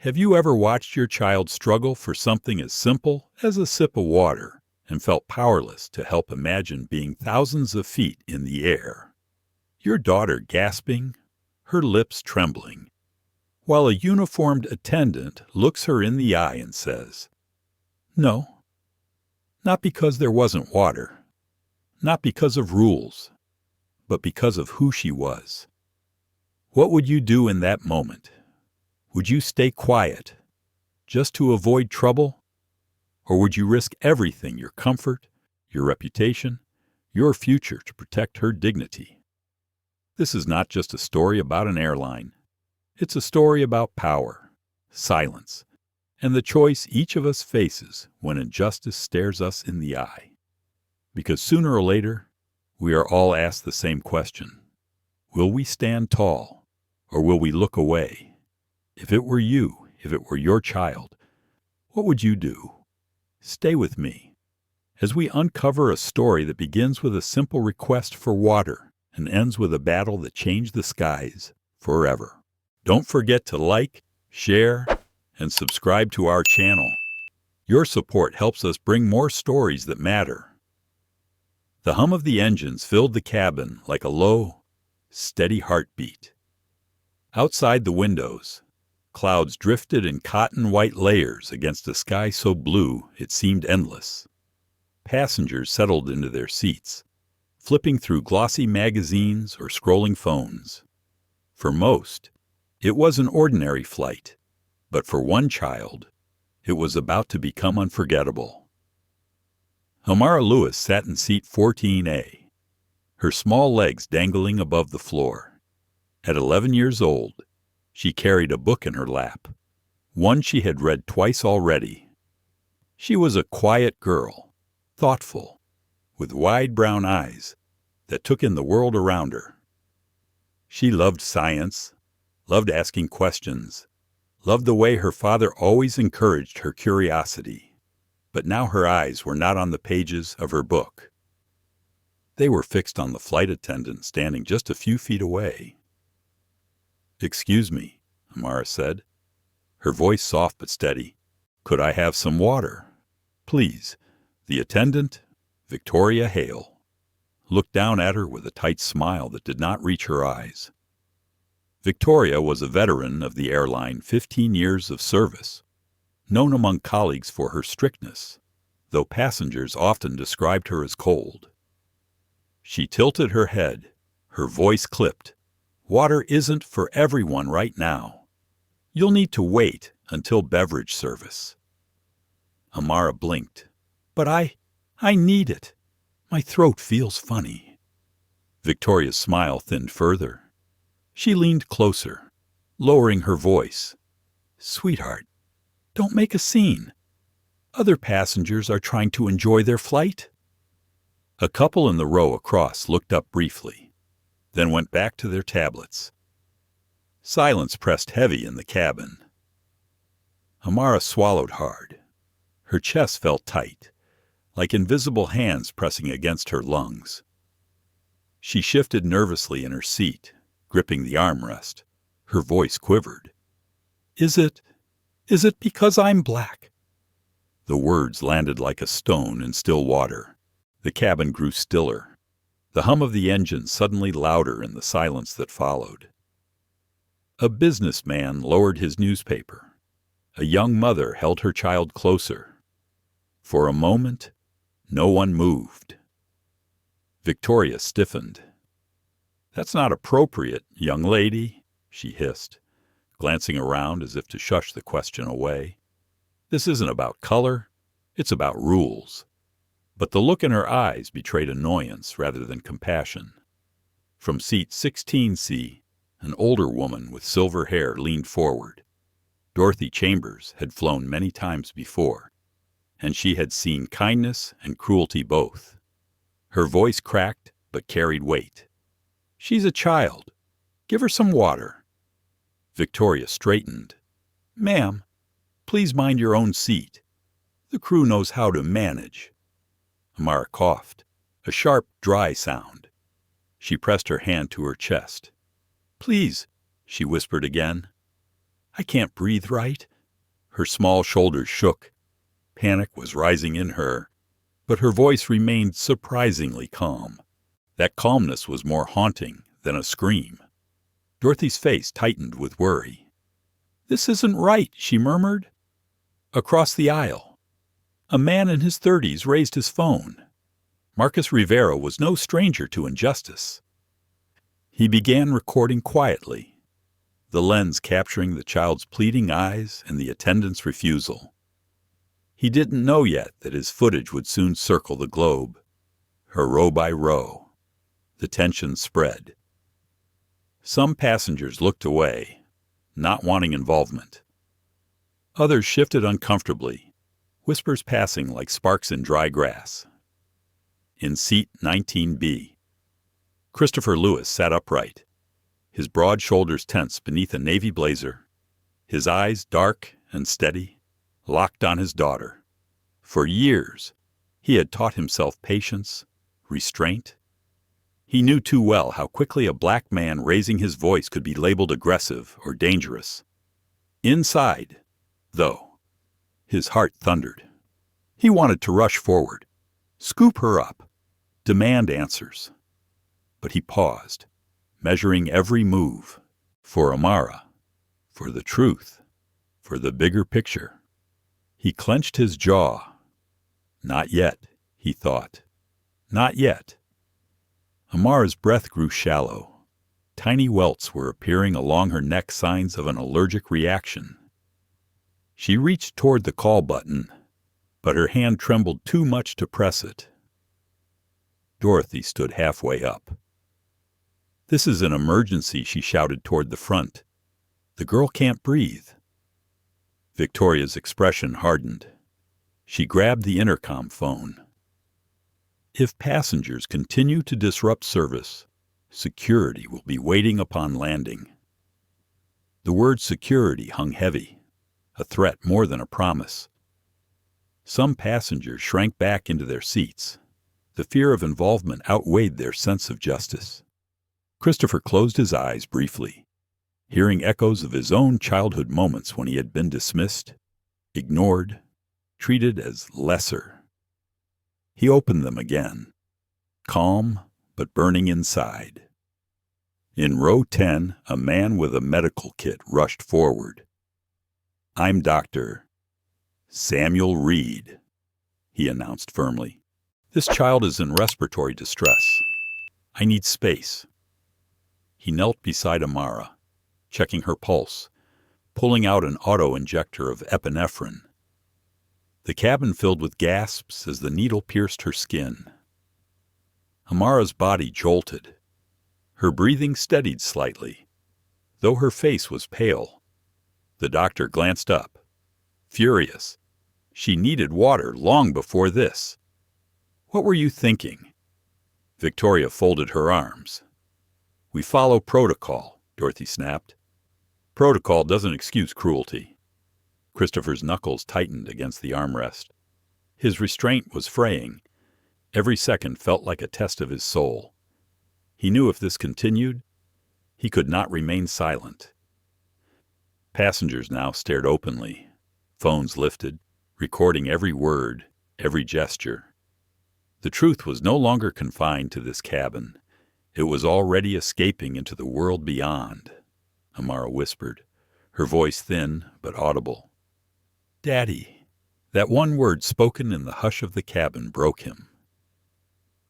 Have you ever watched your child struggle for something as simple as a sip of water and felt powerless to help imagine being thousands of feet in the air? Your daughter gasping, her lips trembling, while a uniformed attendant looks her in the eye and says, "No, not because there wasn't water, not because of rules, but because of who she was." What would you do in that moment? Would you stay quiet, just to avoid trouble? Or would you risk everything, your comfort, your reputation, your future, to protect her dignity? This is not just a story about an airline. It's a story about power, silence, and the choice each of us faces when injustice stares us in the eye. Because sooner or later, we are all asked the same question. Will we stand tall, or will we look away? If it were you, if it were your child, what would you do? Stay with me as we uncover a story that begins with a simple request for water and ends with a battle that changed the skies forever. Don't forget to like, share, and subscribe to our channel. Your support helps us bring more stories that matter. The hum of the engines filled the cabin like a low, steady heartbeat. Outside the windows, clouds drifted in cotton-white layers against a sky so blue it seemed endless. Passengers settled into their seats, flipping through glossy magazines or scrolling phones. For most, it was an ordinary flight, but for one child, it was about to become unforgettable. Amara Lewis sat in seat 14A, her small legs dangling above the floor. At 11 years old, she carried a book in her lap, one she had read twice already. She was a quiet girl, thoughtful, with wide brown eyes that took in the world around her. She loved science, loved asking questions, loved the way her father always encouraged her curiosity. But now her eyes were not on the pages of her book. They were fixed on the flight attendant standing just a few feet away. "Excuse me," Amara said, her voice soft but steady. "Could I have some water? Please." The attendant, Victoria Hale, looked down at her with a tight smile that did not reach her eyes. Victoria was a veteran of the airline, 15 years of service, known among colleagues for her strictness, though passengers often described her as cold. She tilted her head, her voice clipped. "Water isn't for everyone right now. You'll need to wait until beverage service." Amara blinked. "But I need it. My throat feels funny." Victoria's smile thinned further. She leaned closer, lowering her voice. "Sweetheart, don't make a scene. Other passengers are trying to enjoy their flight." A couple in the row across looked up briefly, then went back to their tablets. Silence pressed heavy in the cabin. Amara swallowed hard. Her chest felt tight, like invisible hands pressing against her lungs. She shifted nervously in her seat, gripping the armrest. Her voice quivered. Is it because I'm black?" The words landed like a stone in still water. The cabin grew stiller. The hum of the engine suddenly louder in the silence that followed. A businessman lowered his newspaper. A young mother held her child closer. For a moment, no one moved. Victoria stiffened. "That's not appropriate, young lady," she hissed, glancing around as if to shush the question away. "This isn't about color, it's about rules." But the look in her eyes betrayed annoyance rather than compassion. From seat 16C, an older woman with silver hair leaned forward. Dorothy Chambers had flown many times before, and she had seen kindness and cruelty both. Her voice cracked but carried weight. "She's a child. Give her some water." Victoria straightened. "Ma'am, please mind your own seat. The crew knows how to manage." Amara coughed, a sharp, dry sound. She pressed her hand to her chest. "Please," she whispered again. I can't breathe right." Her small shoulders shook. Panic was rising in her, but her voice remained surprisingly calm. That calmness was more haunting than a scream. Dorothy's face tightened with worry. "This isn't right," she murmured. Across the aisle, a man in his 30s raised his phone. Marcus Rivera was no stranger to injustice. He began recording quietly, the lens capturing the child's pleading eyes and the attendant's refusal. He didn't know yet that his footage would soon circle the globe. Her row by row, the tension spread. Some passengers looked away, not wanting involvement. Others shifted uncomfortably, whispers passing like sparks in dry grass. In seat 19B, Christopher Lewis sat upright, his broad shoulders tense beneath a navy blazer, his eyes dark and steady, locked on his daughter. For years, he had taught himself patience, restraint. He knew too well how quickly a black man raising his voice could be labeled aggressive or dangerous. Inside, though, his heart thundered. He wanted to rush forward, scoop her up, demand answers. But he paused, measuring every move, for Amara, for the truth, for the bigger picture. He clenched his jaw. Not yet, he thought. Not yet. Amara's breath grew shallow. Tiny welts were appearing along her neck, signs of an allergic reaction. She reached toward the call button, but her hand trembled too much to press it. Dorothy stood halfway up. "This is an emergency," she shouted toward the front. "The girl can't breathe." Victoria's expression hardened. She grabbed the intercom phone. "If passengers continue to disrupt service, security will be waiting upon landing." The word security hung heavy, a threat more than a promise. Some passengers shrank back into their seats. The fear of involvement outweighed their sense of justice. Christopher closed his eyes briefly, hearing echoes of his own childhood moments when he had been dismissed, ignored, treated as lesser. He opened them again, calm but burning inside. In row 10, a man with a medical kit rushed forward. "I'm Dr. Samuel Reed," he announced firmly. "This child is in respiratory distress. I need space." He knelt beside Amara, checking her pulse, pulling out an auto-injector of epinephrine. The cabin filled with gasps as the needle pierced her skin. Amara's body jolted. Her breathing steadied slightly, though her face was pale. The doctor glanced up, furious. She needed water long before this. "What were you thinking?" Victoria folded her arms. "We follow protocol," Dorothy snapped. "Protocol doesn't excuse cruelty." Christopher's knuckles tightened against the armrest. His restraint was fraying. Every second felt like a test of his soul. He knew if this continued, he could not remain silent. Passengers now stared openly, phones lifted, recording every word, every gesture. The truth was no longer confined to this cabin. It was already escaping into the world beyond. Amara whispered, her voice thin but audible. "Daddy." That one word spoken in the hush of the cabin broke him.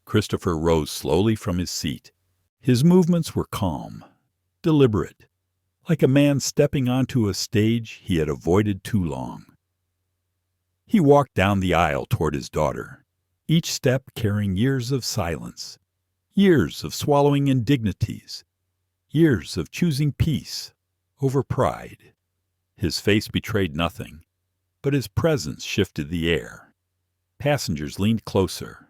Christopher rose slowly from his seat. His movements were calm, deliberate, like a man stepping onto a stage he had avoided too long. He walked down the aisle toward his daughter, each step carrying years of silence, years of swallowing indignities, years of choosing peace over pride. His face betrayed nothing, but his presence shifted the air. Passengers leaned closer.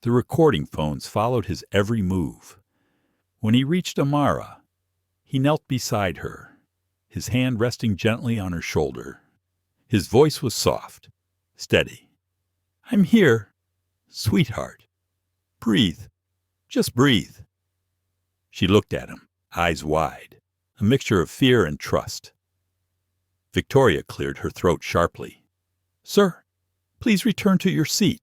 The recording phones followed his every move. When he reached Amara, he knelt beside her, his hand resting gently on her shoulder. His voice was soft, steady. "I'm here, sweetheart. Breathe. Just breathe." She looked at him, eyes wide, a mixture of fear and trust. Victoria cleared her throat sharply. "Sir, please return to your seat.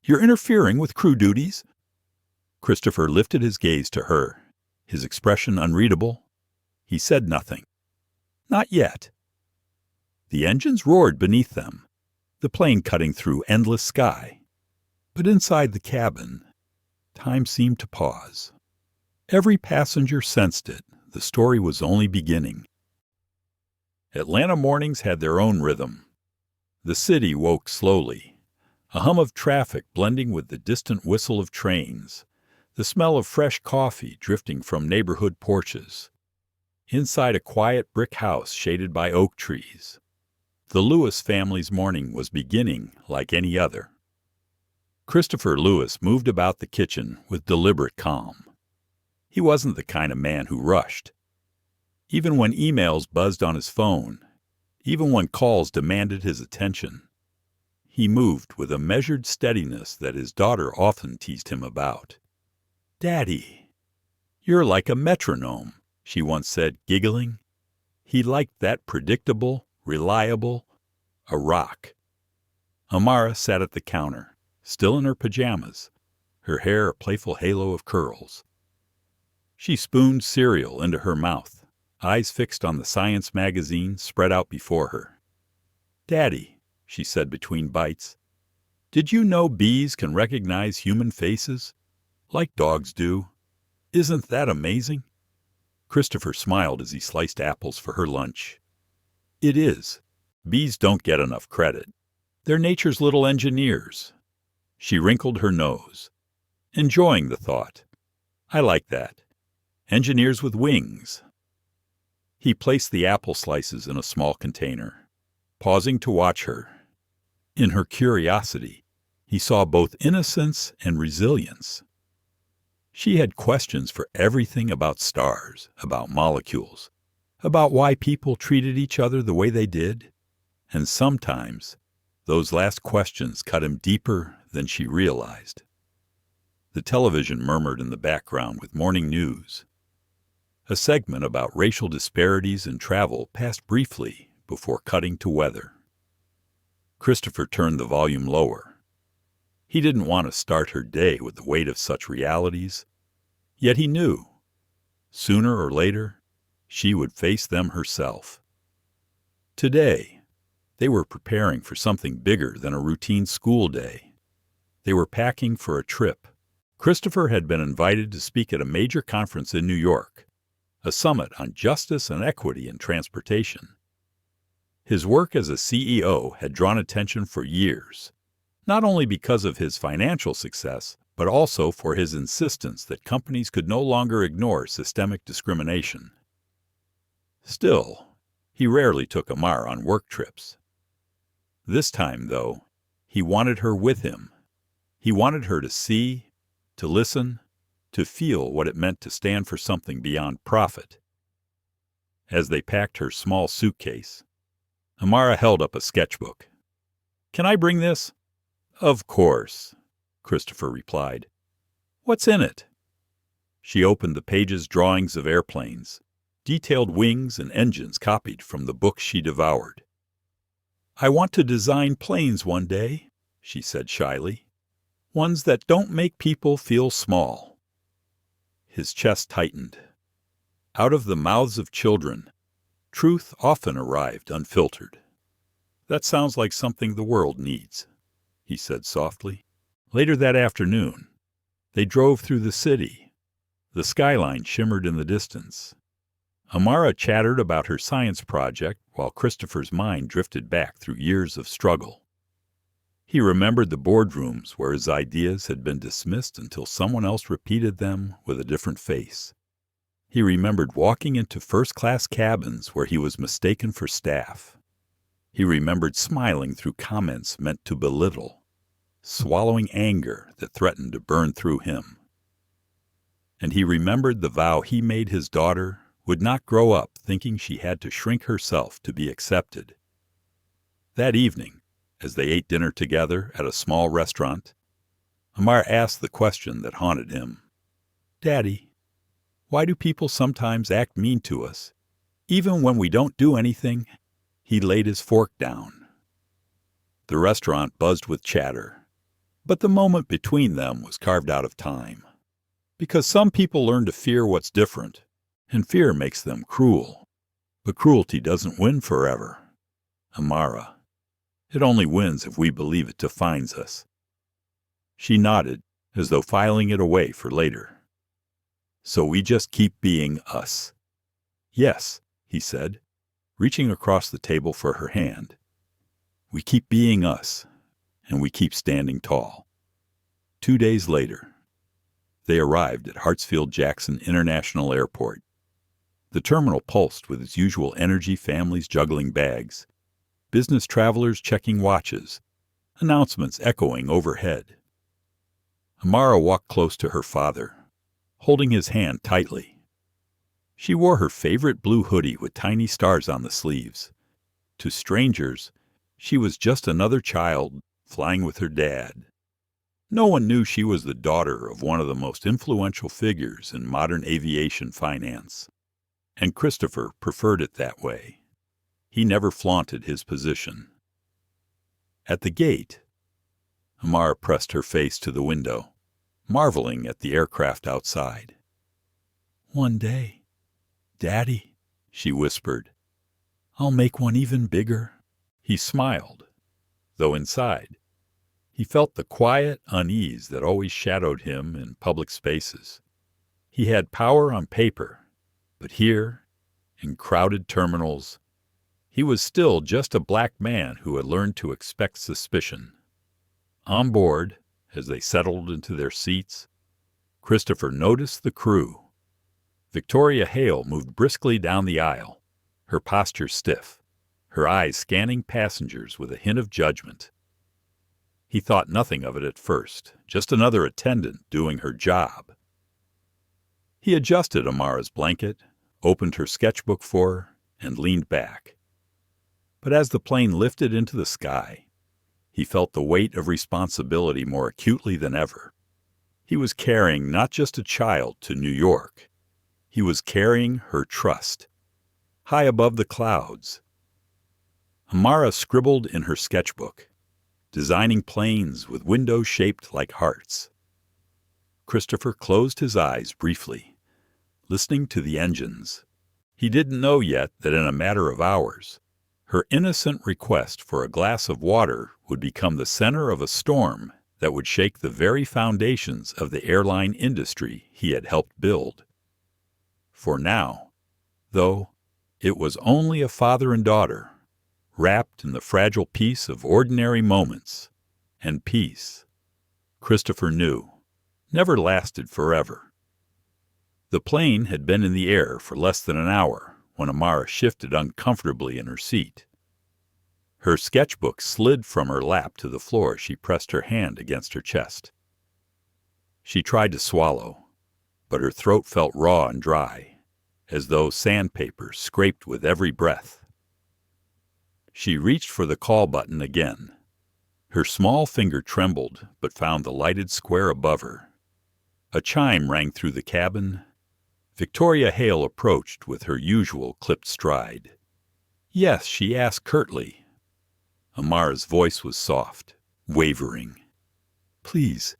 You're interfering with crew duties." Christopher lifted his gaze to her, his expression unreadable. He said nothing. "Not yet." The engines roared beneath them, the plane cutting through endless sky. But inside the cabin, time seemed to pause. Every passenger sensed it. The story was only beginning. Atlanta mornings had their own rhythm. The city woke slowly, a hum of traffic blending with the distant whistle of trains, the smell of fresh coffee drifting from neighborhood porches. Inside a quiet brick house shaded by oak trees, the Lewis family's morning was beginning like any other. Christopher Lewis moved about the kitchen with deliberate calm. He wasn't the kind of man who rushed. Even when emails buzzed on his phone, even when calls demanded his attention, he moved with a measured steadiness that his daughter often teased him about. "Daddy, you're like a metronome," she once said, giggling. He liked that predictable, reliable, a rock. Amara sat at the counter, still in her pajamas, her hair a playful halo of curls. She spooned cereal into her mouth, eyes fixed on the science magazine spread out before her. "Daddy," she said between bites, "did you know bees can recognize human faces? Like dogs do. Isn't that amazing?" Christopher smiled as he sliced apples for her lunch. "It is. Bees don't get enough credit. They're nature's little engineers." She wrinkled her nose, enjoying the thought. "I like that. Engineers with wings." He placed the apple slices in a small container, pausing to watch her. In her curiosity, he saw both innocence and resilience. She had questions for everything about stars, about molecules, about why people treated each other the way they did. And sometimes, those last questions cut him deeper than she realized. The television murmured in the background with morning news. A segment about racial disparities in travel passed briefly before cutting to weather. Christopher turned the volume lower. He didn't want to start her day with the weight of such realities, yet he knew, sooner or later, she would face them herself. Today, they were preparing for something bigger than a routine school day. They were packing for a trip. Christopher had been invited to speak at a major conference in New York, a summit on justice and equity in transportation. His work as a CEO had drawn attention for years, not only because of his financial success, but also for his insistence that companies could no longer ignore systemic discrimination. Still, he rarely took Amara on work trips. This time, though, he wanted her with him. He wanted her to see, to listen, to feel what it meant to stand for something beyond profit. As they packed her small suitcase, Amara held up a sketchbook. "Can I bring this?" "Of course," Christopher replied. "What's in it?" She opened the page's drawings of airplanes, detailed wings and engines copied from the books she devoured. "I want to design planes one day," she said shyly. "Ones that don't make people feel small." His chest tightened. Out of the mouths of children, truth often arrived unfiltered. "That sounds like something the world needs," he said softly. Later that afternoon, they drove through the city. The skyline shimmered in the distance. Amara chattered about her science project while Christopher's mind drifted back through years of struggle. He remembered the boardrooms where his ideas had been dismissed until someone else repeated them with a different face. He remembered walking into first-class cabins where he was mistaken for staff. He remembered smiling through comments meant to belittle, swallowing anger that threatened to burn through him. And he remembered the vow he made his daughter would not grow up thinking she had to shrink herself to be accepted. That evening, as they ate dinner together at a small restaurant, Amara asked the question that haunted him. "Daddy, why do people sometimes act mean to us, even when we don't do anything?" He laid his fork down. The restaurant buzzed with chatter, but the moment between them was carved out of time. Because some people learn to fear what's different, and fear makes them cruel. But cruelty doesn't win forever. Amara, it only wins if we believe it defines us. She nodded, as though filing it away for later. So we just keep being us. Yes, he said, reaching across the table for her hand. We keep being us, and we keep standing tall. 2 days later, they arrived at Hartsfield-Jackson International Airport. The terminal pulsed with its usual energy, families juggling bags, business travelers checking watches, announcements echoing overhead. Amara walked close to her father, holding his hand tightly. She wore her favorite blue hoodie with tiny stars on the sleeves. To strangers, she was just another child flying with her dad. No one knew she was the daughter of one of the most influential figures in modern aviation finance, and Christopher preferred it that way. He never flaunted his position. At the gate, Amara pressed her face to the window, marveling at the aircraft outside. "One day, Daddy," she whispered, "I'll make one even bigger." He smiled, though inside, he felt the quiet unease that always shadowed him in public spaces. He had power on paper, but here, in crowded terminals, he was still just a black man who had learned to expect suspicion. On board, as they settled into their seats, Christopher noticed the crew. Victoria Hale moved briskly down the aisle, her posture stiff, her eyes scanning passengers with a hint of judgment. He thought nothing of it at first, just another attendant doing her job. He adjusted Amara's blanket, opened her sketchbook for her, and leaned back. But as the plane lifted into the sky, he felt the weight of responsibility more acutely than ever. He was carrying not just a child to New York. He was carrying her trust. High above the clouds, Amara scribbled in her sketchbook, designing planes with windows shaped like hearts. Christopher closed his eyes briefly, listening to the engines. He didn't know yet that in a matter of hours, her innocent request for a glass of water would become the center of a storm that would shake the very foundations of the airline industry he had helped build. For now, though, it was only a father and daughter, wrapped in the fragile peace of ordinary moments, and peace, Christopher knew, never lasted forever. The plane had been in the air for less than an hour when Amara shifted uncomfortably in her seat. Her sketchbook slid from her lap to the floor as she pressed her hand against her chest. She tried to swallow, but her throat felt raw and dry, as though sandpaper scraped with every breath. She reached for the call button again. Her small finger trembled, but found the lighted square above her. A chime rang through the cabin. Victoria Hale approached with her usual clipped stride. "Yes," she asked curtly. Amara's voice was soft, wavering. "Please,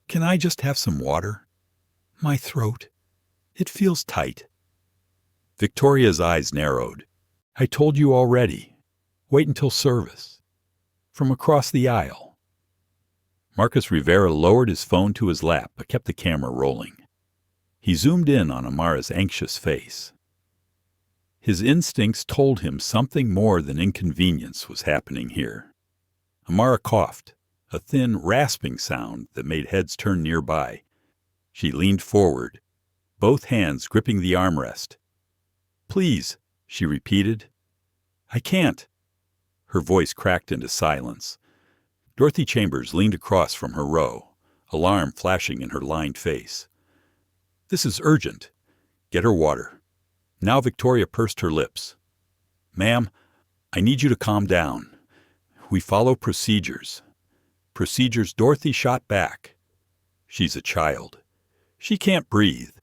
can I just have some water? My throat, it feels tight." Victoria's eyes narrowed. "I told you already. Wait until service." From across the aisle, Marcus Rivera lowered his phone to his lap but kept the camera rolling. He zoomed in on Amara's anxious face. His instincts told him something more than inconvenience was happening here. Amara coughed, a thin, rasping sound that made heads turn nearby. She leaned forward, both hands gripping the armrest. "Please," she repeated. "I can't." Her voice cracked into silence. Dorothy Chambers leaned across from her row, alarm flashing in her lined face. "This is urgent. Get her water." Now Victoria pursed her lips. "Ma'am, I need you to calm down. We follow procedures." "Procedures?" Dorothy shot back. "She's a child. She can't breathe."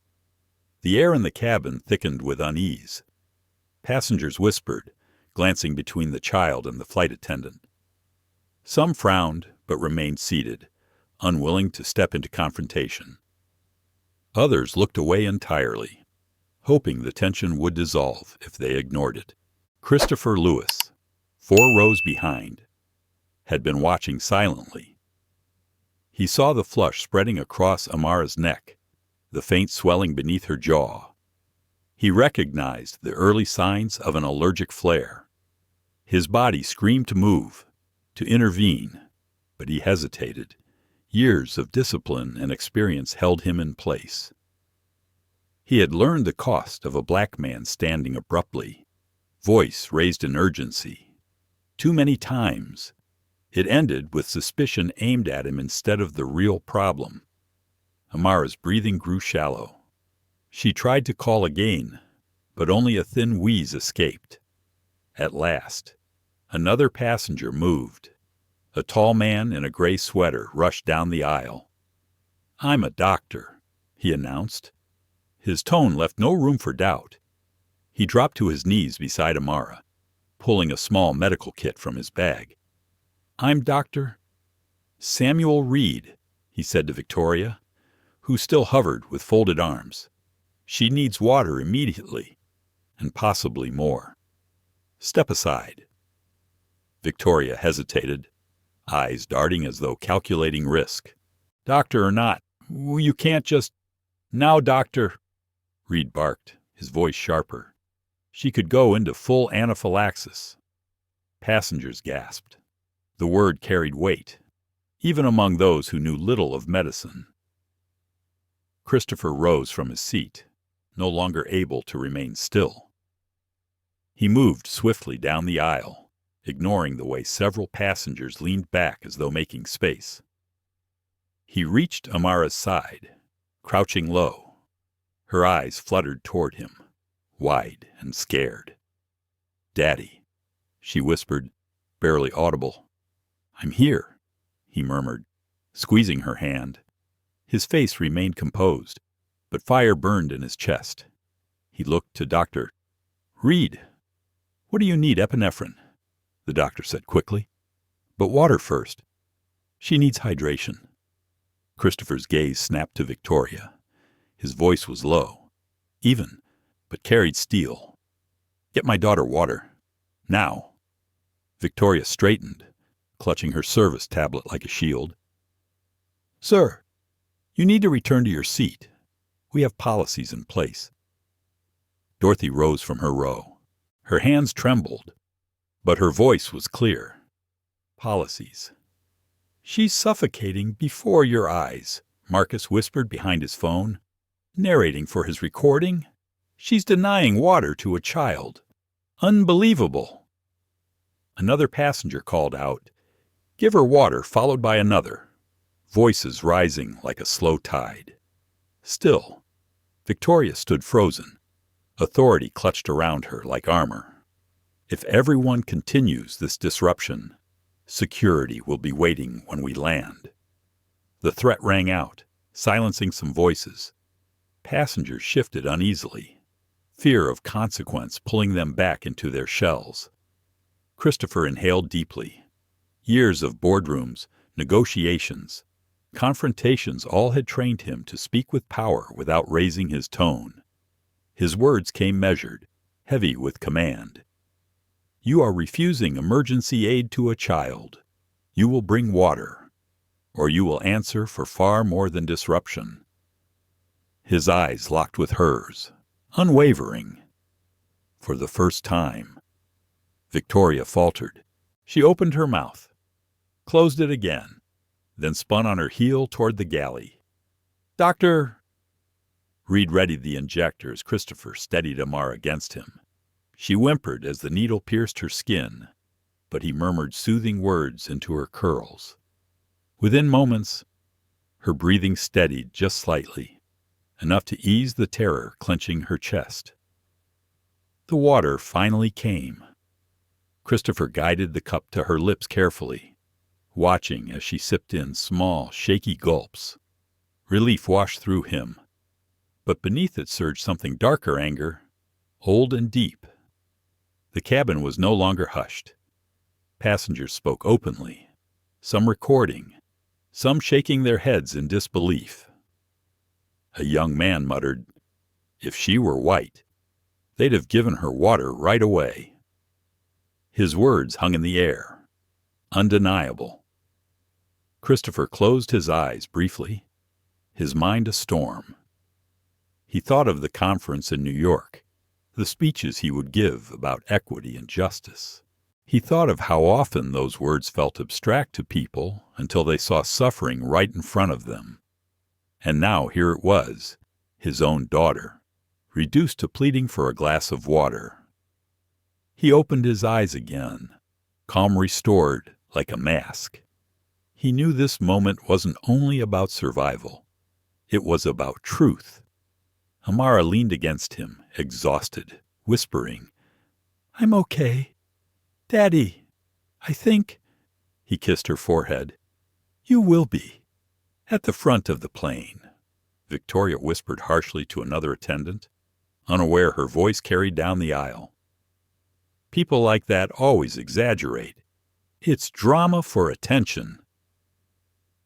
The air in the cabin thickened with unease. Passengers whispered, glancing between the child and the flight attendant. Some frowned, but remained seated, unwilling to step into confrontation. Others looked away entirely, hoping the tension would dissolve if they ignored it. Christopher Lewis, 4 rows behind, had been watching silently. He saw the flush spreading across Amara's neck, the faint swelling beneath her jaw. He recognized the early signs of an allergic flare. His body screamed to move, to intervene, but he hesitated. Years of discipline and experience held him in place. He had learned the cost of a black man standing abruptly, voice raised in urgency. Too many times, it ended with suspicion aimed at him instead of the real problem. Amara's breathing grew shallow. She tried to call again, but only a thin wheeze escaped. At last, another passenger moved. A tall man in a gray sweater rushed down the aisle. "I'm a doctor," he announced. His tone left no room for doubt. He dropped to his knees beside Amara, pulling a small medical kit from his bag. "I'm Dr. Samuel Reed," he said to Victoria, who still hovered with folded arms. "She needs water immediately, and possibly more. Step aside." Victoria hesitated, eyes darting as though calculating risk. "Doctor or not, you can't just—" "Now, doctor," Reed barked, his voice sharper. "She could go into full anaphylaxis." Passengers gasped. The word carried weight, even among those who knew little of medicine. Christopher rose from his seat, no longer able to remain still. He moved swiftly down the aisle, ignoring the way several passengers leaned back as though making space. He reached Amara's side, crouching low. Her eyes fluttered toward him, wide and scared. "Daddy," she whispered, barely audible. "I'm here," he murmured, squeezing her hand. His face remained composed, but fire burned in his chest. He looked to Dr. Reed. "What do you need, epinephrine?" the doctor said quickly. "But water first. She needs hydration." Christopher's gaze snapped to Victoria. His voice was low, even, but carried steel. "Get my daughter water. Now." Victoria straightened, clutching her service tablet like a shield. "Sir, you need to return to your seat. We have policies in place." Dorothy rose from her row. Her hands trembled, but her voice was clear. "Policies." "She's suffocating before your eyes," Marcus whispered behind his phone, narrating for his recording. "She's denying water to a child. Unbelievable." Another passenger called out, "Give her water," followed by another, voices rising like a slow tide. Still, Victoria stood frozen. Authority clutched around her like armor. If everyone continues this disruption, security will be waiting when we land. The threat rang out, silencing some voices. Passengers shifted uneasily, fear of consequence pulling them back into their shells. Christopher inhaled deeply. Years of boardrooms, negotiations, confrontations all had trained him to speak with power without raising his tone. His words came measured, heavy with command. "You are refusing emergency aid to a child. You will bring water, or you will answer for far more than disruption." His eyes locked with hers, unwavering. For the first time, Victoria faltered. She opened her mouth, closed it again, then spun on her heel toward the galley. "Doctor—" Reed readied the injector as Christopher steadied Amara against him. She whimpered as the needle pierced her skin, but he murmured soothing words into her curls. Within moments, her breathing steadied just slightly, enough to ease the terror clenching her chest. The water finally came. Christopher guided the cup to her lips carefully, watching as she sipped in small, shaky gulps. Relief washed through him, but beneath it surged something darker anger, old and deep. The cabin was no longer hushed. Passengers spoke openly, some recording, some shaking their heads in disbelief. A young man muttered, "If she were white, they'd have given her water right away." His words hung in the air, undeniable. Christopher closed his eyes briefly, his mind a storm. He thought of the conference in New York, the speeches he would give about equity and justice. He thought of how often those words felt abstract to people until they saw suffering right in front of them. And now here it was, his own daughter, reduced to pleading for a glass of water. He opened his eyes again, calm restored like a mask. He knew this moment wasn't only about survival. It was about truth. Amara leaned against him, exhausted, whispering, "I'm okay. Daddy, I think—" He kissed her forehead. "You will be. At the front of the plane," Victoria whispered harshly to another attendant, unaware her voice carried down the aisle. People like that always exaggerate. It's drama for attention.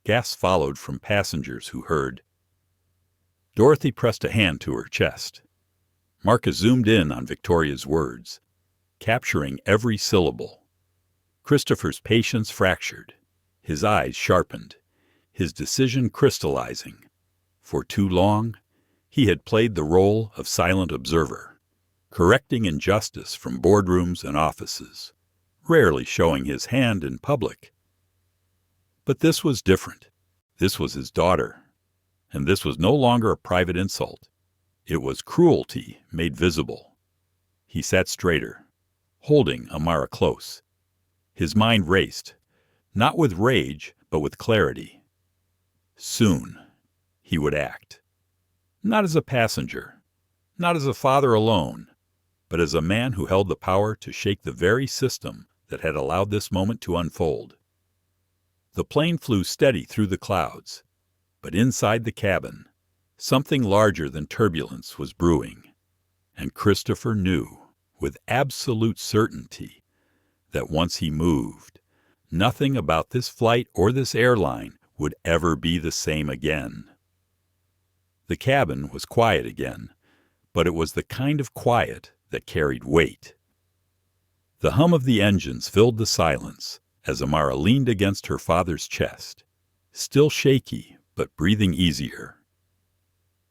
Gasps followed from passengers who heard. Dorothy pressed a hand to her chest. Marcus zoomed in on Victoria's words, capturing every syllable. Christopher's patience fractured, his eyes sharpened, his decision crystallizing. For too long, he had played the role of silent observer, correcting injustice from boardrooms and offices, rarely showing his hand in public. But this was different. This was his daughter. And this was no longer a private insult. It was cruelty made visible. He sat straighter, holding Amara close. His mind raced, not with rage, but with clarity. Soon, he would act. Not as a passenger, not as a father alone, but as a man who held the power to shake the very system that had allowed this moment to unfold. The plane flew steady through the clouds. But inside the cabin, something larger than turbulence was brewing, and Christopher knew, with absolute certainty, that once he moved, nothing about this flight or this airline would ever be the same again. The cabin was quiet again, but it was the kind of quiet that carried weight. The hum of the engines filled the silence as Amara leaned against her father's chest, still shaky, but breathing easier.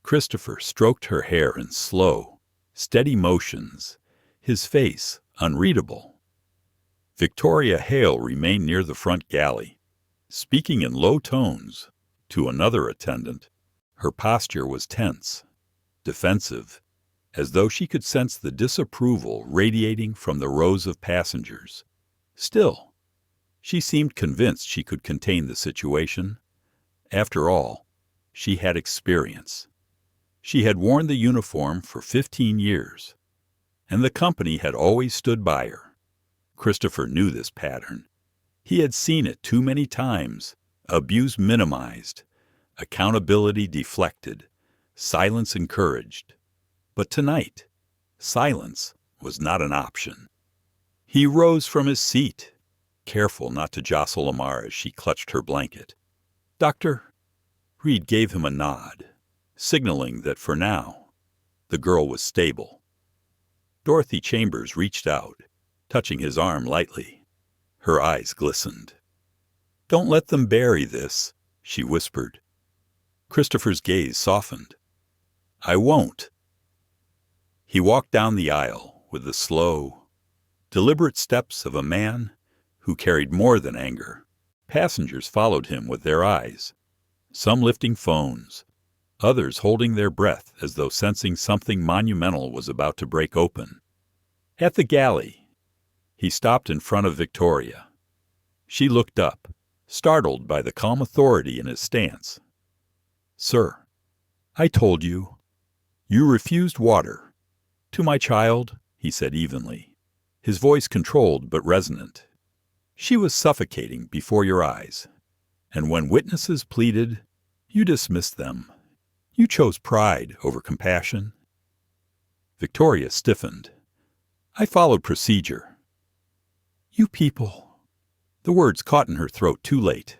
Christopher stroked her hair in slow, steady motions, his face unreadable. Victoria Hale remained near the front galley, speaking in low tones to another attendant. Her posture was tense, defensive, as though she could sense the disapproval radiating from the rows of passengers. Still, she seemed convinced she could contain the situation. After all, she had experience. She had worn the uniform for 15 years, and the company had always stood by her. Christopher knew this pattern. He had seen it too many times, abuse minimized, accountability deflected, silence encouraged. But tonight, silence was not an option. He rose from his seat, careful not to jostle Amara as she clutched her blanket. "Doctor?" Reed gave him a nod, signaling that for now, the girl was stable. Dorothy Chambers reached out, touching his arm lightly. Her eyes glistened. "Don't let them bury this," she whispered. Christopher's gaze softened. "I won't." He walked down the aisle with the slow, deliberate steps of a man who carried more than anger. Passengers followed him with their eyes, some lifting phones, others holding their breath as though sensing something monumental was about to break open. At the galley, he stopped in front of Victoria. She looked up, startled by the calm authority in his stance. "Sir, I told you. You refused water. To my child," he said evenly, his voice controlled but resonant. "She was suffocating before your eyes. And when witnesses pleaded, you dismissed them. You chose pride over compassion." Victoria stiffened. I followed procedure. You people. The words caught in her throat too late.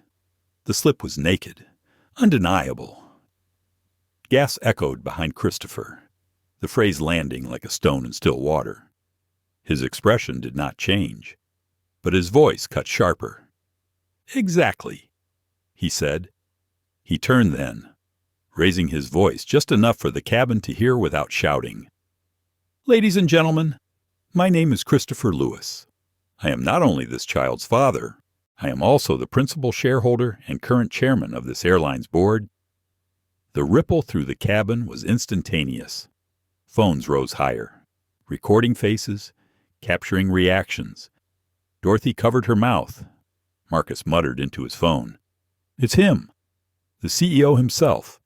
The slip was naked, undeniable. Gas echoed behind Christopher, the phrase landing like a stone in still water. His expression did not change, but his voice cut sharper. Exactly, he said. He turned then, raising his voice just enough for the cabin to hear without shouting. Ladies and gentlemen, my name is Christopher Lewis. I am not only this child's father, I am also the principal shareholder and current chairman of this airline's board. The ripple through the cabin was instantaneous. Phones rose higher, recording faces, capturing reactions. Dorothy covered her mouth. Marcus muttered into his phone. It's him, the CEO himself.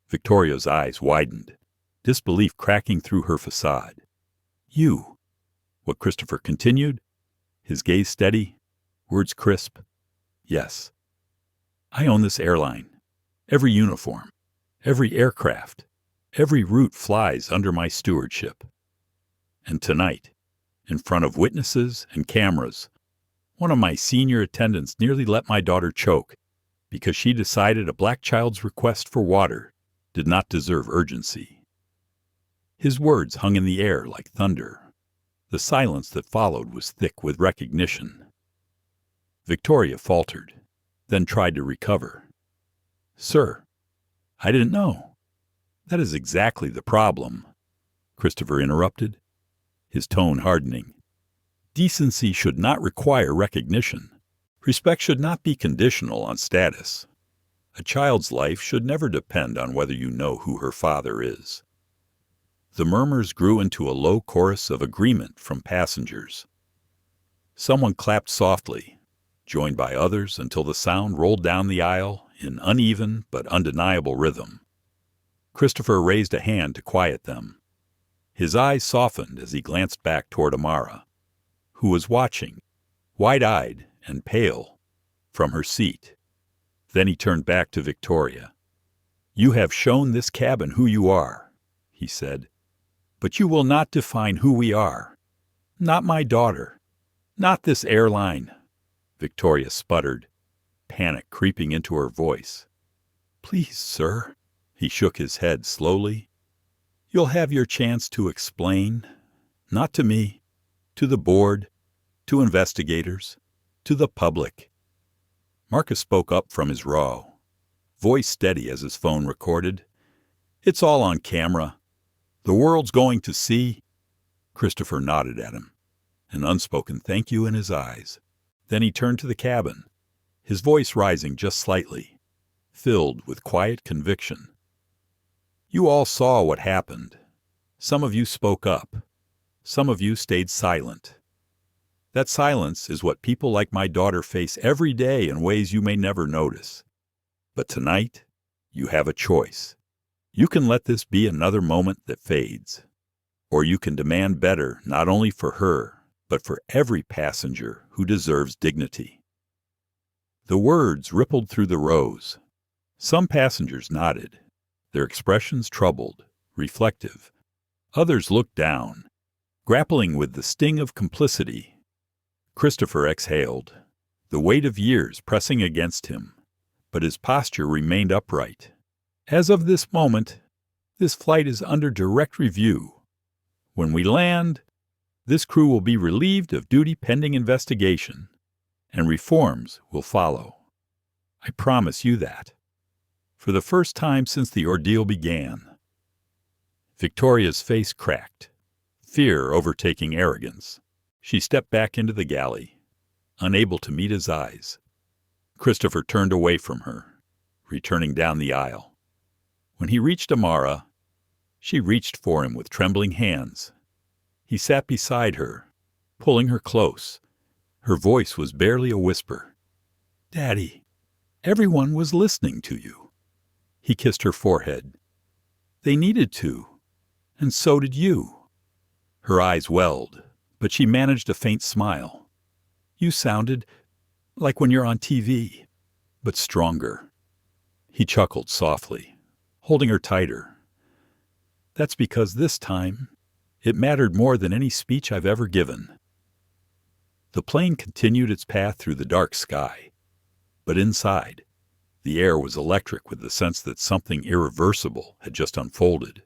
Victoria's eyes widened, disbelief cracking through her facade. You, what Christopher continued, his gaze steady, words crisp. Yes. I own this airline. Every uniform, every aircraft, every route flies under my stewardship. And tonight, in front of witnesses and cameras, one of my senior attendants nearly let my daughter choke because she decided a black child's request for water did not deserve urgency. His words hung in the air like thunder. The silence that followed was thick with recognition. Victoria faltered, then tried to recover. Sir, I didn't know. That is exactly the problem, Christopher interrupted, his tone hardening. Decency should not require recognition. Respect should not be conditional on status. A child's life should never depend on whether you know who her father is. The murmurs grew into a low chorus of agreement from passengers. Someone clapped softly, joined by others until the sound rolled down the aisle in uneven but undeniable rhythm. Christopher raised a hand to quiet them. His eyes softened as he glanced back toward Amara, who was watching, wide-eyed and pale, from her seat. Then he turned back to Victoria. You have shown this cabin who you are, he said, but you will not define who we are. Not my daughter. Not this airline. Victoria sputtered, panic creeping into her voice. Please, sir. He shook his head slowly. You'll have your chance to explain, not to me, to the board, to investigators, to the public. Marcus spoke up from his row, voice steady as his phone recorded. It's all on camera. The world's going to see. Christopher nodded at him, an unspoken thank you in his eyes. Then he turned to the cabin, his voice rising just slightly, filled with quiet conviction. You all saw what happened. Some of you spoke up. Some of you stayed silent. That silence is what people like my daughter face every day in ways you may never notice. But tonight, you have a choice. You can let this be another moment that fades. Or you can demand better not only for her, but for every passenger who deserves dignity. The words rippled through the rows. Some passengers nodded, their expressions troubled, reflective. Others looked down, grappling with the sting of complicity. Christopher exhaled, the weight of years pressing against him, but his posture remained upright. As of this moment, this flight is under direct review. When we land, this crew will be relieved of duty pending investigation, and reforms will follow. I promise you that. For the first time since the ordeal began. Victoria's face cracked, fear overtaking arrogance. She stepped back into the galley, unable to meet his eyes. Christopher turned away from her, returning down the aisle. When he reached Amara, she reached for him with trembling hands. He sat beside her, pulling her close. Her voice was barely a whisper. Daddy, everyone was listening to you. He kissed her forehead. They needed to, and so did you. Her eyes welled, but she managed a faint smile. You sounded like when you're on TV, but stronger. He chuckled softly, holding her tighter. That's because this time, It mattered more than any speech I've ever given. The plane continued its path through the dark sky. But inside, the air was electric with the sense that something irreversible had just unfolded.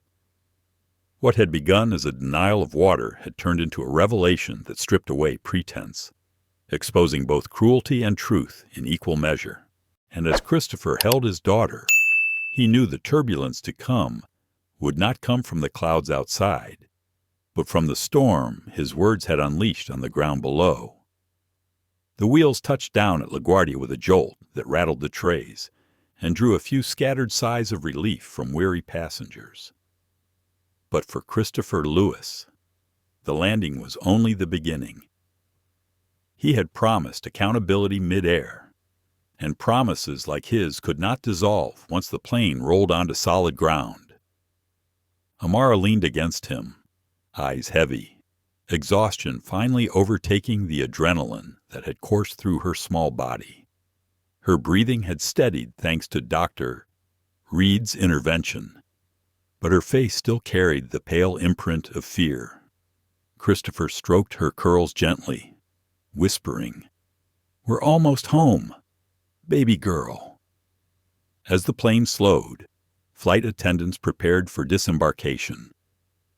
What had begun as a denial of water had turned into a revelation that stripped away pretense, exposing both cruelty and truth in equal measure. And as Christopher held his daughter, he knew the turbulence to come would not come from the clouds outside, but from the storm his words had unleashed on the ground below. The wheels touched down at LaGuardia with a jolt that rattled the trays and drew a few scattered sighs of relief from weary passengers. But for Christopher Lewis, the landing was only the beginning. He had promised accountability mid-air, and promises like his could not dissolve once the plane rolled onto solid ground. Amara leaned against him, eyes heavy, exhaustion finally overtaking the adrenaline that had coursed through her small body. Her breathing had steadied thanks to Dr. Reed's intervention, but her face still carried the pale imprint of fear. Christopher stroked her curls gently, whispering, "We're almost home, baby girl." As the plane slowed, flight attendants prepared for disembarkation.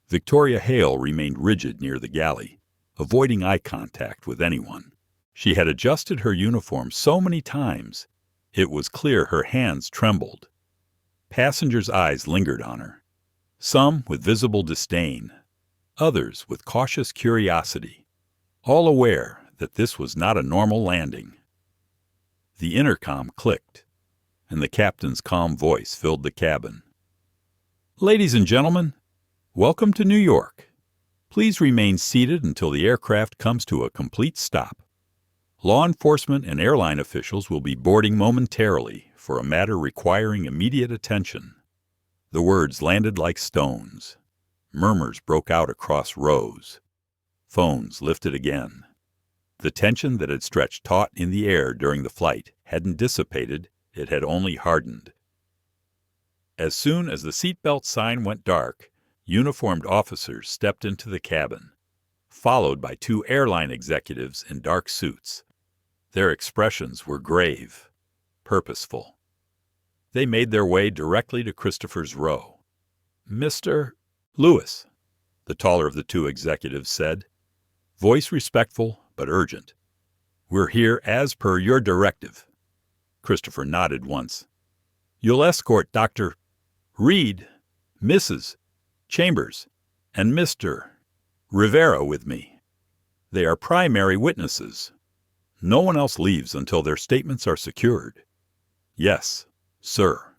Victoria Hale remained rigid near the galley, avoiding eye contact with anyone. She had adjusted her uniform so many times, it was clear her hands trembled. Passengers' eyes lingered on her, some with visible disdain, others with cautious curiosity, all aware that this was not a normal landing. The intercom clicked, and the captain's calm voice filled the cabin. "Ladies and gentlemen, welcome to New York. Please remain seated until the aircraft comes to a complete stop. Law enforcement and airline officials will be boarding momentarily for a matter requiring immediate attention." The words landed like stones. Murmurs broke out across rows. Phones lifted again. The tension that had stretched taut in the air during the flight hadn't dissipated, it had only hardened. As soon as the seatbelt sign went dark, uniformed officers stepped into the cabin, followed by two airline executives in dark suits. Their expressions were grave, purposeful. They made their way directly to Christopher's row. "Mr. Lewis," the taller of the two executives said, voice respectful but urgent. "We're here as per your directive." Christopher nodded once. "You'll escort Dr. Reed, Mrs. Chambers, and Mr. Rivera with me. They are primary witnesses. No one else leaves until their statements are secured." "Yes, sir."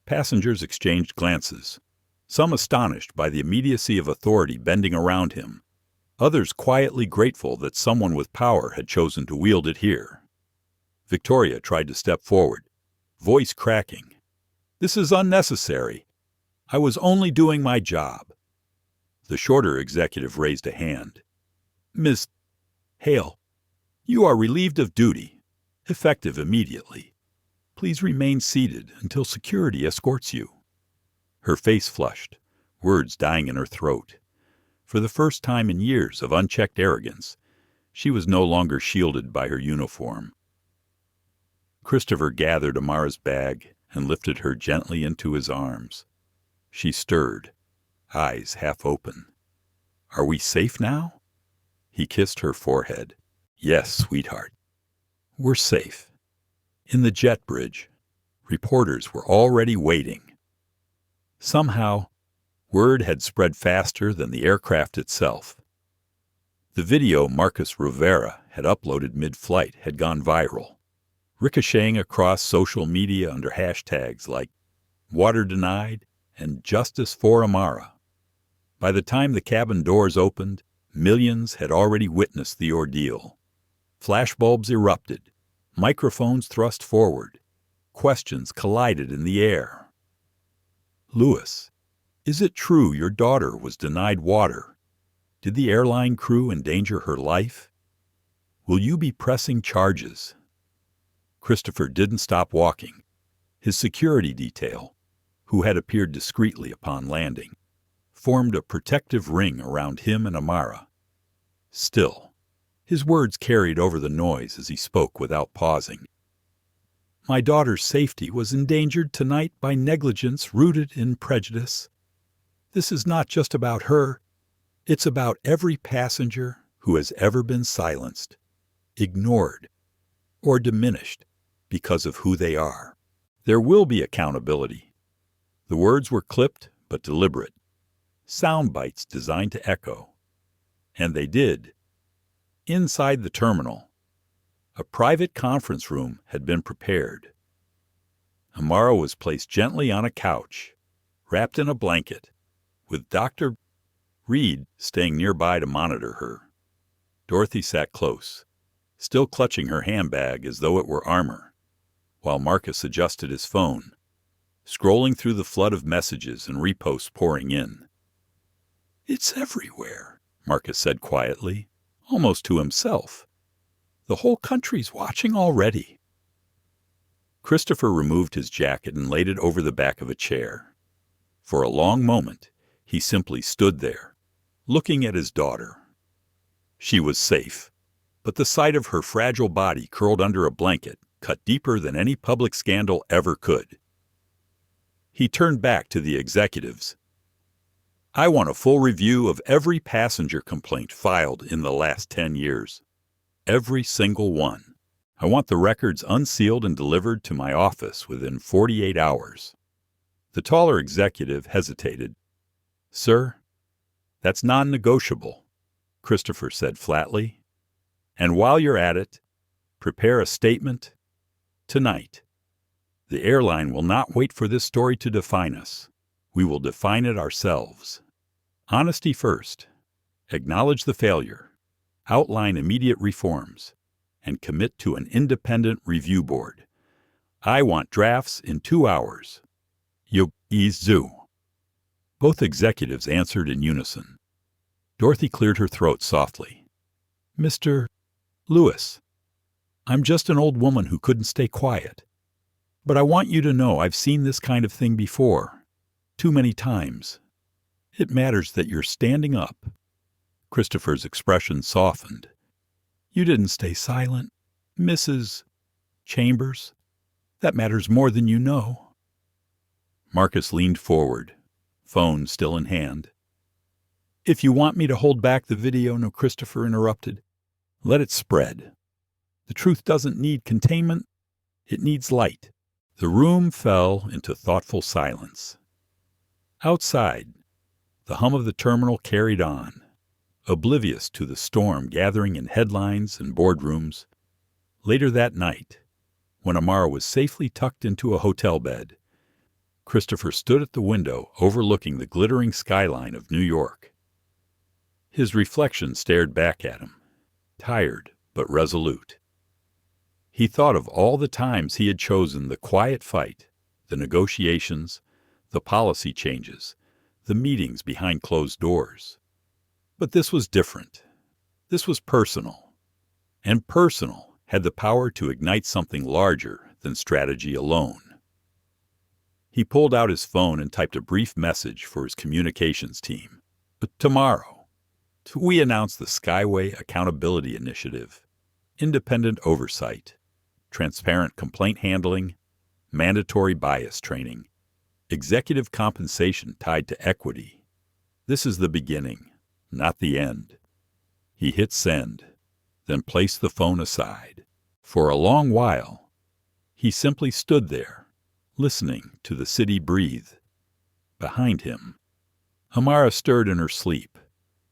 Passengers exchanged glances, some astonished by the immediacy of authority bending around him, others quietly grateful that someone with power had chosen to wield it here. Victoria tried to step forward, voice cracking. "This is unnecessary. I was only doing my job." The shorter executive raised a hand. "Miss Hale, you are relieved of duty, effective immediately. Please remain seated until security escorts you." Her face flushed, words dying in her throat. For the first time in years of unchecked arrogance, she was no longer shielded by her uniform. Christopher gathered Amara's bag and lifted her gently into his arms. She stirred, eyes half open. "Are we safe now?" He kissed her forehead. "Yes, sweetheart. We're safe." In the jet bridge, reporters were already waiting. Somehow, word had spread faster than the aircraft itself. The video Marcus Rivera had uploaded mid-flight had gone viral, ricocheting across social media under hashtags like "Water Denied" and "Justice for Amara." By the time the cabin doors opened, millions had already witnessed the ordeal. Flashbulbs erupted, microphones thrust forward, questions collided in the air. "Lewis, is it true your daughter was denied water? Did the airline crew endanger her life? Will you be pressing charges?" Christopher didn't stop walking. His security detail, who had appeared discreetly upon landing, formed a protective ring around him and Amara. Still, his words carried over the noise as he spoke without pausing. My daughter's safety was endangered tonight by negligence rooted in prejudice. This is not just about her. It's about every passenger who has ever been silenced, ignored, or diminished because of who they are. There will be accountability. The words were clipped but deliberate, sound bites designed to echo. And they did. Inside the terminal, a private conference room had been prepared. Amara was placed gently on a couch, wrapped in a blanket, with Dr. Reed staying nearby to monitor her. Dorothy sat close, still clutching her handbag as though it were armor, while Marcus adjusted his phone, scrolling through the flood of messages and reposts pouring in. It's everywhere, Marcus said quietly, almost to himself. The whole country's watching already. Christopher removed his jacket and laid it over the back of a chair. For a long moment, he simply stood there, looking at his daughter. She was safe, but the sight of her fragile body curled under a blanket cut deeper than any public scandal ever could. He turned back to the executives. I want a full review of every passenger complaint filed in the last 10 years. Every single one. I want the records unsealed and delivered to my office within 48 hours. The taller executive hesitated. Sir, that's non-negotiable, Christopher said flatly. And while you're at it, prepare a statement tonight. The airline will not wait for this story to define us. We will define it ourselves. Honesty first. Acknowledge the failure. Outline immediate reforms. And commit to an independent review board. I want drafts in 2 hours. Zoo. Both executives answered in unison. Dorothy cleared her throat softly. Mr. Lewis, I'm just an old woman who couldn't stay quiet. But I want you to know I've seen this kind of thing before. Too many times. It matters that you're standing up. Christopher's expression softened. You didn't stay silent, Mrs. Chambers. That matters more than you know. Marcus leaned forward, phone still in hand. If you want me to hold back the video, no, Christopher interrupted. Let it spread. The truth doesn't need containment. It needs light. The room fell into thoughtful silence. Outside, the hum of the terminal carried on, oblivious to the storm gathering in headlines and boardrooms. Later that night, when Amara was safely tucked into a hotel bed, Christopher stood at the window overlooking the glittering skyline of New York. His reflection stared back at him, tired but resolute. He thought of all the times he had chosen the quiet fight, the negotiations, the policy changes, the meetings behind closed doors. But this was different. This was personal. And personal had the power to ignite something larger than strategy alone. He pulled out his phone and typed a brief message for his communications team. Tomorrow, we announce the Skyway Accountability Initiative, independent oversight, transparent complaint handling, mandatory bias training, executive compensation tied to equity. This is the beginning, not the end. He hit send, then placed the phone aside. For a long while, he simply stood there, listening to the city breathe. Behind him, Amara stirred in her sleep,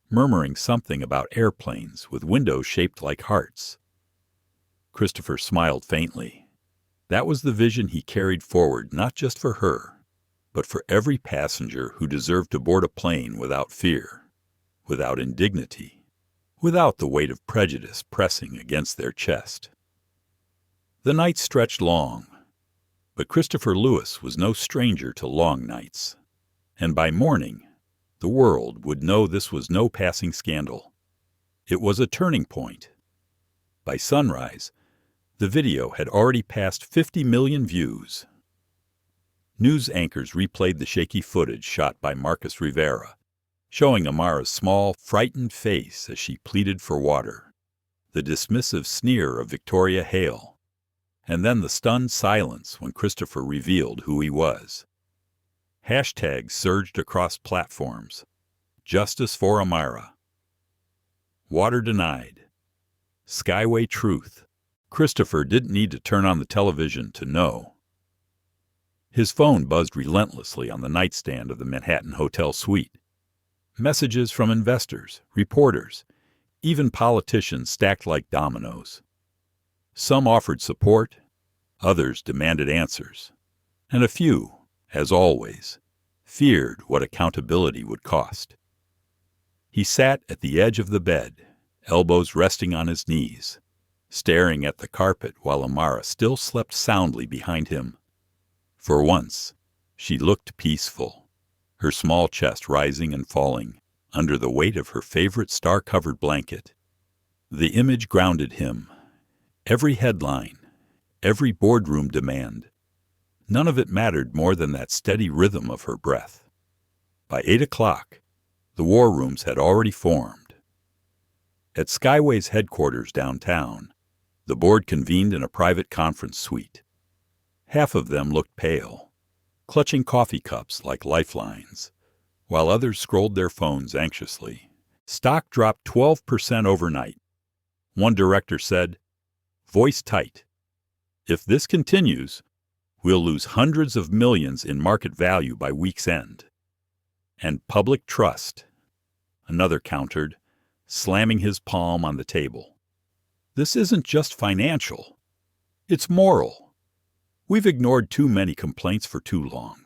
murmuring something about airplanes with windows shaped like hearts. Christopher smiled faintly. That was the vision he carried forward not just for her, but for every passenger who deserved to board a plane without fear, without indignity, without the weight of prejudice pressing against their chest. The night stretched long, but Christopher Lewis was no stranger to long nights, and by morning, the world would know this was no passing scandal. It was a turning point. By sunrise, the video had already passed 50 million views. News anchors replayed the shaky footage shot by Marcus Rivera, showing Amara's small, frightened face as she pleaded for water, the dismissive sneer of Victoria Hale, and then the stunned silence when Christopher revealed who he was. Hashtags surged across platforms. Justice for Amara. Water denied. Skyway truth. Christopher didn't need to turn on the television to know. His phone buzzed relentlessly on the nightstand of the Manhattan hotel suite. Messages from investors, reporters, even politicians stacked like dominoes. Some offered support, others demanded answers, and a few, as always, feared what accountability would cost. He sat at the edge of the bed, elbows resting on his knees, staring at the carpet while Amara still slept soundly behind him. For once, she looked peaceful, her small chest rising and falling under the weight of her favorite star-covered blanket. The image grounded him. Every headline, every boardroom demand, none of it mattered more than that steady rhythm of her breath. By 8 o'clock, the war rooms had already formed. At Skyway's headquarters downtown, the board convened in a private conference suite. Half of them looked pale, clutching coffee cups like lifelines, while others scrolled their phones anxiously. Stock dropped 12% overnight. One director said, voice tight, "If this continues, we'll lose hundreds of millions in market value by week's end." And public trust, another countered, slamming his palm on the table. This isn't just financial. It's moral. We've ignored too many complaints for too long.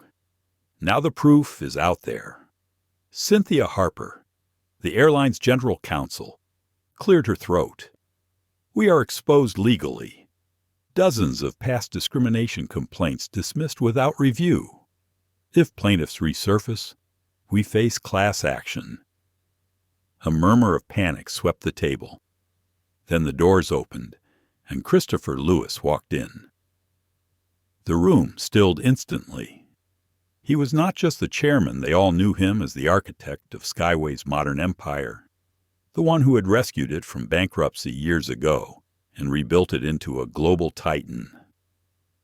Now the proof is out there. Cynthia Harper, the airline's general counsel, cleared her throat. We are exposed legally. Dozens of past discrimination complaints dismissed without review. If plaintiffs resurface, we face class action. A murmur of panic swept the table. Then the doors opened, and Christopher Lewis walked in. The room stilled instantly. He was not just the chairman. They all knew him as the architect of Skyway's modern empire, the one who had rescued it from bankruptcy years ago and rebuilt it into a global titan.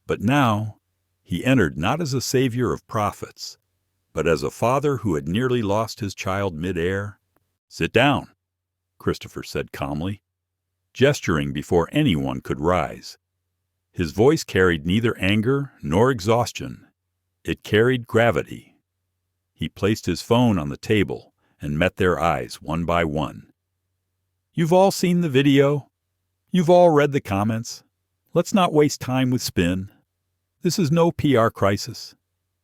But now, he entered not as a savior of profits, but as a father who had nearly lost his child mid-air. "Sit down," Christopher said calmly, gesturing before anyone could rise. His voice carried neither anger nor exhaustion. It carried gravity. He placed his phone on the table and met their eyes one by one. "You've all seen the video. You've all read the comments. Let's not waste time with spin. This is no PR crisis.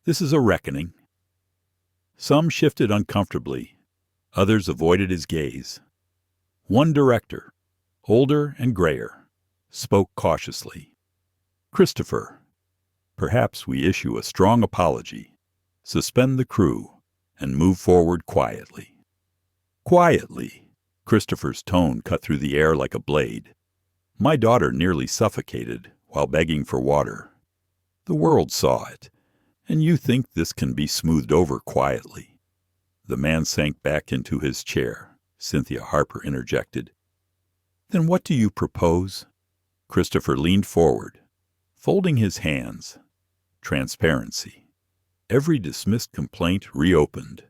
This is a reckoning." Some shifted uncomfortably. Others avoided his gaze. One director, older and grayer, spoke cautiously. "Christopher, perhaps we issue a strong apology, suspend the crew, and move forward quietly." Quietly, Christopher's tone cut through the air like a blade. "My daughter nearly suffocated while begging for water. The world saw it, and you think this can be smoothed over quietly." The man sank back into his chair. Cynthia Harper interjected. "Then what do you propose?" Christopher leaned forward, folding his hands. Transparency. Every dismissed complaint reopened.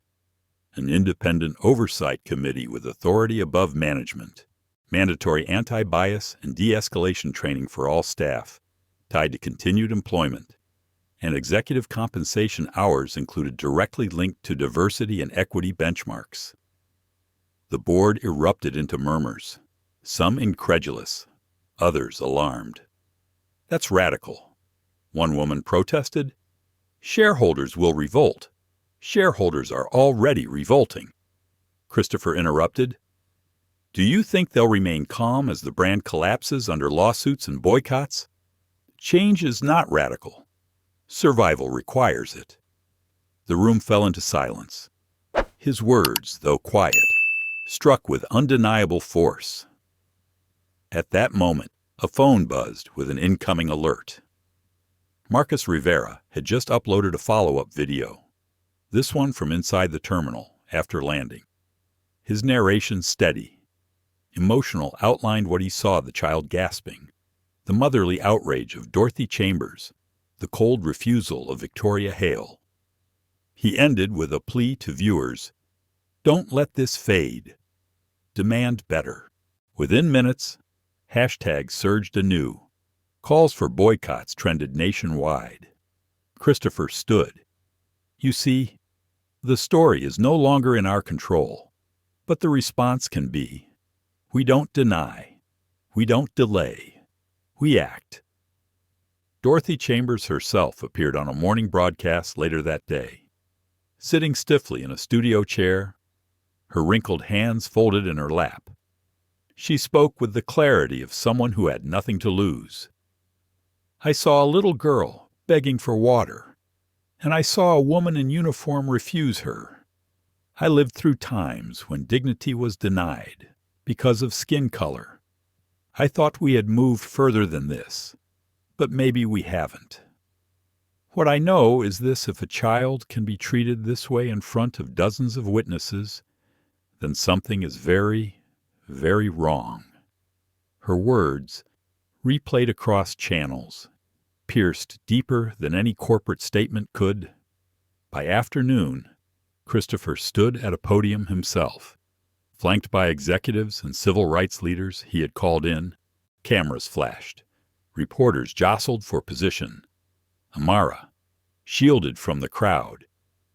An independent oversight committee with authority above management. Mandatory anti-bias and de-escalation training for all staff, tied to continued employment. And executive compensation hours included directly linked to diversity and equity benchmarks. The board erupted into murmurs, some incredulous, others alarmed. "That's radical," one woman protested. "Shareholders will revolt. Shareholders are already revolting." Christopher interrupted. "Do you think they'll remain calm as the brand collapses under lawsuits and boycotts? Change is not radical. Survival requires it." The room fell into silence. His words, though quiet, struck with undeniable force. At that moment, a phone buzzed with an incoming alert. Marcus Rivera had just uploaded a follow-up video, this one from inside the terminal, after landing. His narration steady. Emotional outlined what he saw the child gasping, the motherly outrage of Dorothy Chambers, the cold refusal of Victoria Hale. He ended with a plea to viewers, "Don't let this fade. Demand better." Within minutes, hashtags surged anew. Calls for boycotts trended nationwide. Christopher stood. You see, the story is no longer in our control, but the response can be. We don't deny. We don't delay. We act. Dorothy Chambers herself appeared on a morning broadcast later that day. Sitting stiffly in a studio chair, her wrinkled hands folded in her lap, she spoke with the clarity of someone who had nothing to lose. I saw a little girl begging for water, and I saw a woman in uniform refuse her. I lived through times when dignity was denied because of skin color. I thought we had moved further than this, but maybe we haven't. What I know is this: if a child can be treated this way in front of dozens of witnesses, then something is very, very wrong. Her words, replayed across channels, pierced deeper than any corporate statement could. By afternoon, Christopher stood at a podium himself, flanked by executives and civil rights leaders he had called in. Cameras flashed. Reporters jostled for position. Amara, shielded from the crowd,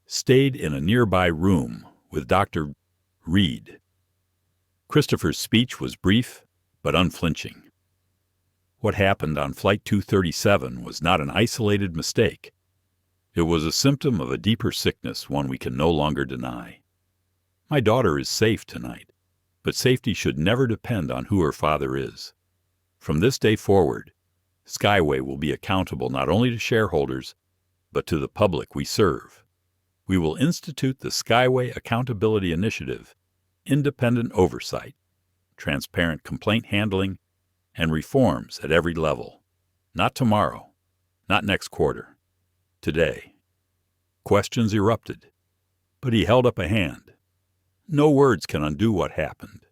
stayed in a nearby room with Dr. Reed. Christopher's speech was brief but unflinching. What happened on Flight 237 was not an isolated mistake. It was a symptom of a deeper sickness, one we can no longer deny. My daughter is safe tonight, but safety should never depend on who her father is. From this day forward, Skyway will be accountable not only to shareholders, but to the public we serve. We will institute the Skyway Accountability Initiative, independent oversight, transparent complaint handling, and reforms at every level. Not tomorrow, not next quarter, today. Questions erupted, but he held up a hand. No words can undo what happened.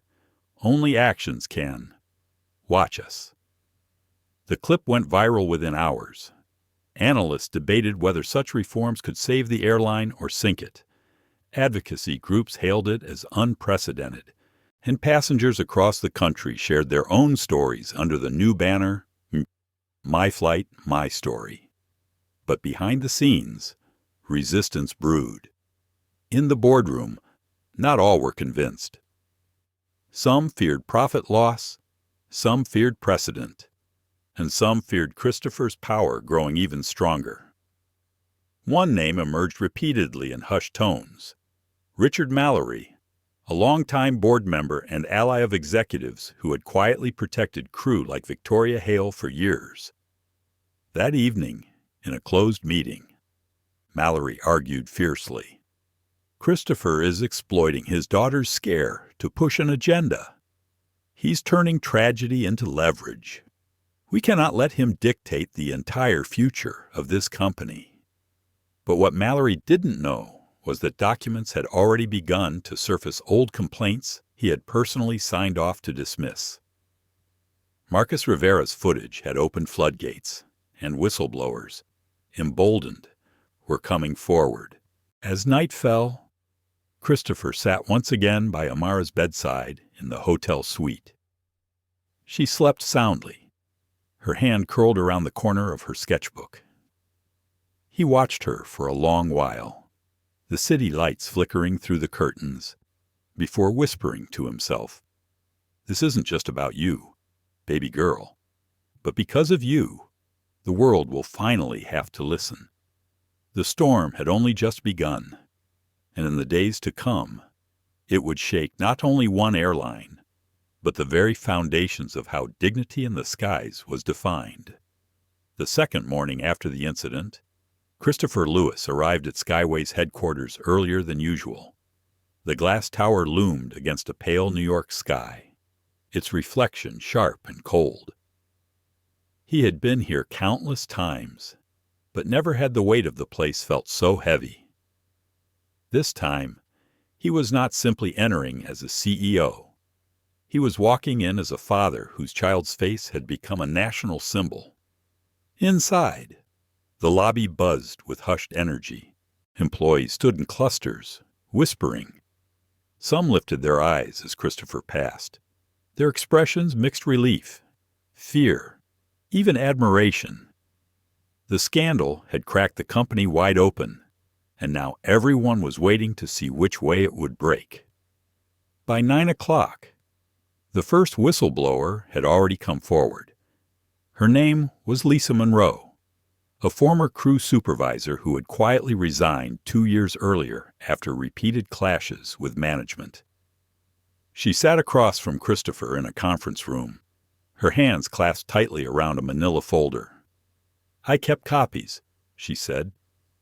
Only actions can. Watch us. The clip went viral within hours. Analysts debated whether such reforms could save the airline or sink it. Advocacy groups hailed it as unprecedented, and passengers across the country shared their own stories under the new banner, My Flight, My Story. But behind the scenes, resistance brewed. In the boardroom, not all were convinced. Some feared profit loss, some feared precedent, and some feared Christopher's power growing even stronger. One name emerged repeatedly in hushed tones: Richard Mallory, a longtime board member and ally of executives who had quietly protected crew like Victoria Hale for years. That evening, in a closed meeting, Mallory argued fiercely. Christopher is exploiting his daughter's scare to push an agenda. He's turning tragedy into leverage. We cannot let him dictate the entire future of this company. But what Mallory didn't know was that documents had already begun to surface old complaints he had personally signed off to dismiss. Marcus Rivera's footage had opened floodgates, and whistleblowers, emboldened, were coming forward. As night fell, Christopher sat once again by Amara's bedside in the hotel suite. She slept soundly, her hand curled around the corner of her sketchbook. He watched her for a long while, the city lights flickering through the curtains, before whispering to himself, "This isn't just about you, baby girl, but because of you, the world will finally have to listen." The storm had only just begun, and in the days to come, it would shake not only one airline, but the very foundations of how dignity in the skies was defined. The second morning after the incident, Christopher Lewis arrived at Skyway's headquarters earlier than usual. The glass tower loomed against a pale New York sky, its reflection sharp and cold. He had been here countless times, but never had the weight of the place felt so heavy. This time, He was not simply entering as a CEO. He was walking in as a father whose child's face had become a national symbol. Inside, the lobby buzzed with hushed energy. Employees stood in clusters, whispering. Some lifted their eyes as Christopher passed. Their expressions mixed relief, fear, even admiration. The scandal had cracked the company wide open, and now everyone was waiting to see which way it would break. By 9 o'clock, the first whistleblower had already come forward. Her name was Lisa Monroe, a former crew supervisor who had quietly resigned 2 years earlier after repeated clashes with management. She sat across from Christopher in a conference room, her hands clasped tightly around a manila folder. "I kept copies," she said,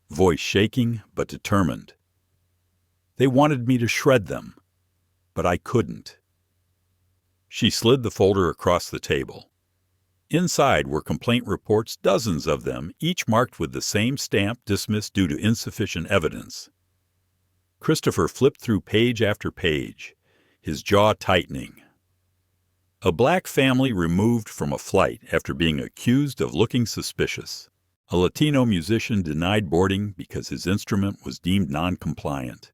voice shaking but determined. "They wanted me to shred them, but I couldn't." She slid the folder across the table. Inside were complaint reports, dozens of them, each marked with the same stamp, dismissed due to insufficient evidence. Christopher flipped through page after page, his jaw tightening. A black family removed from a flight after being accused of looking suspicious. A Latino musician denied boarding because his instrument was deemed non-compliant,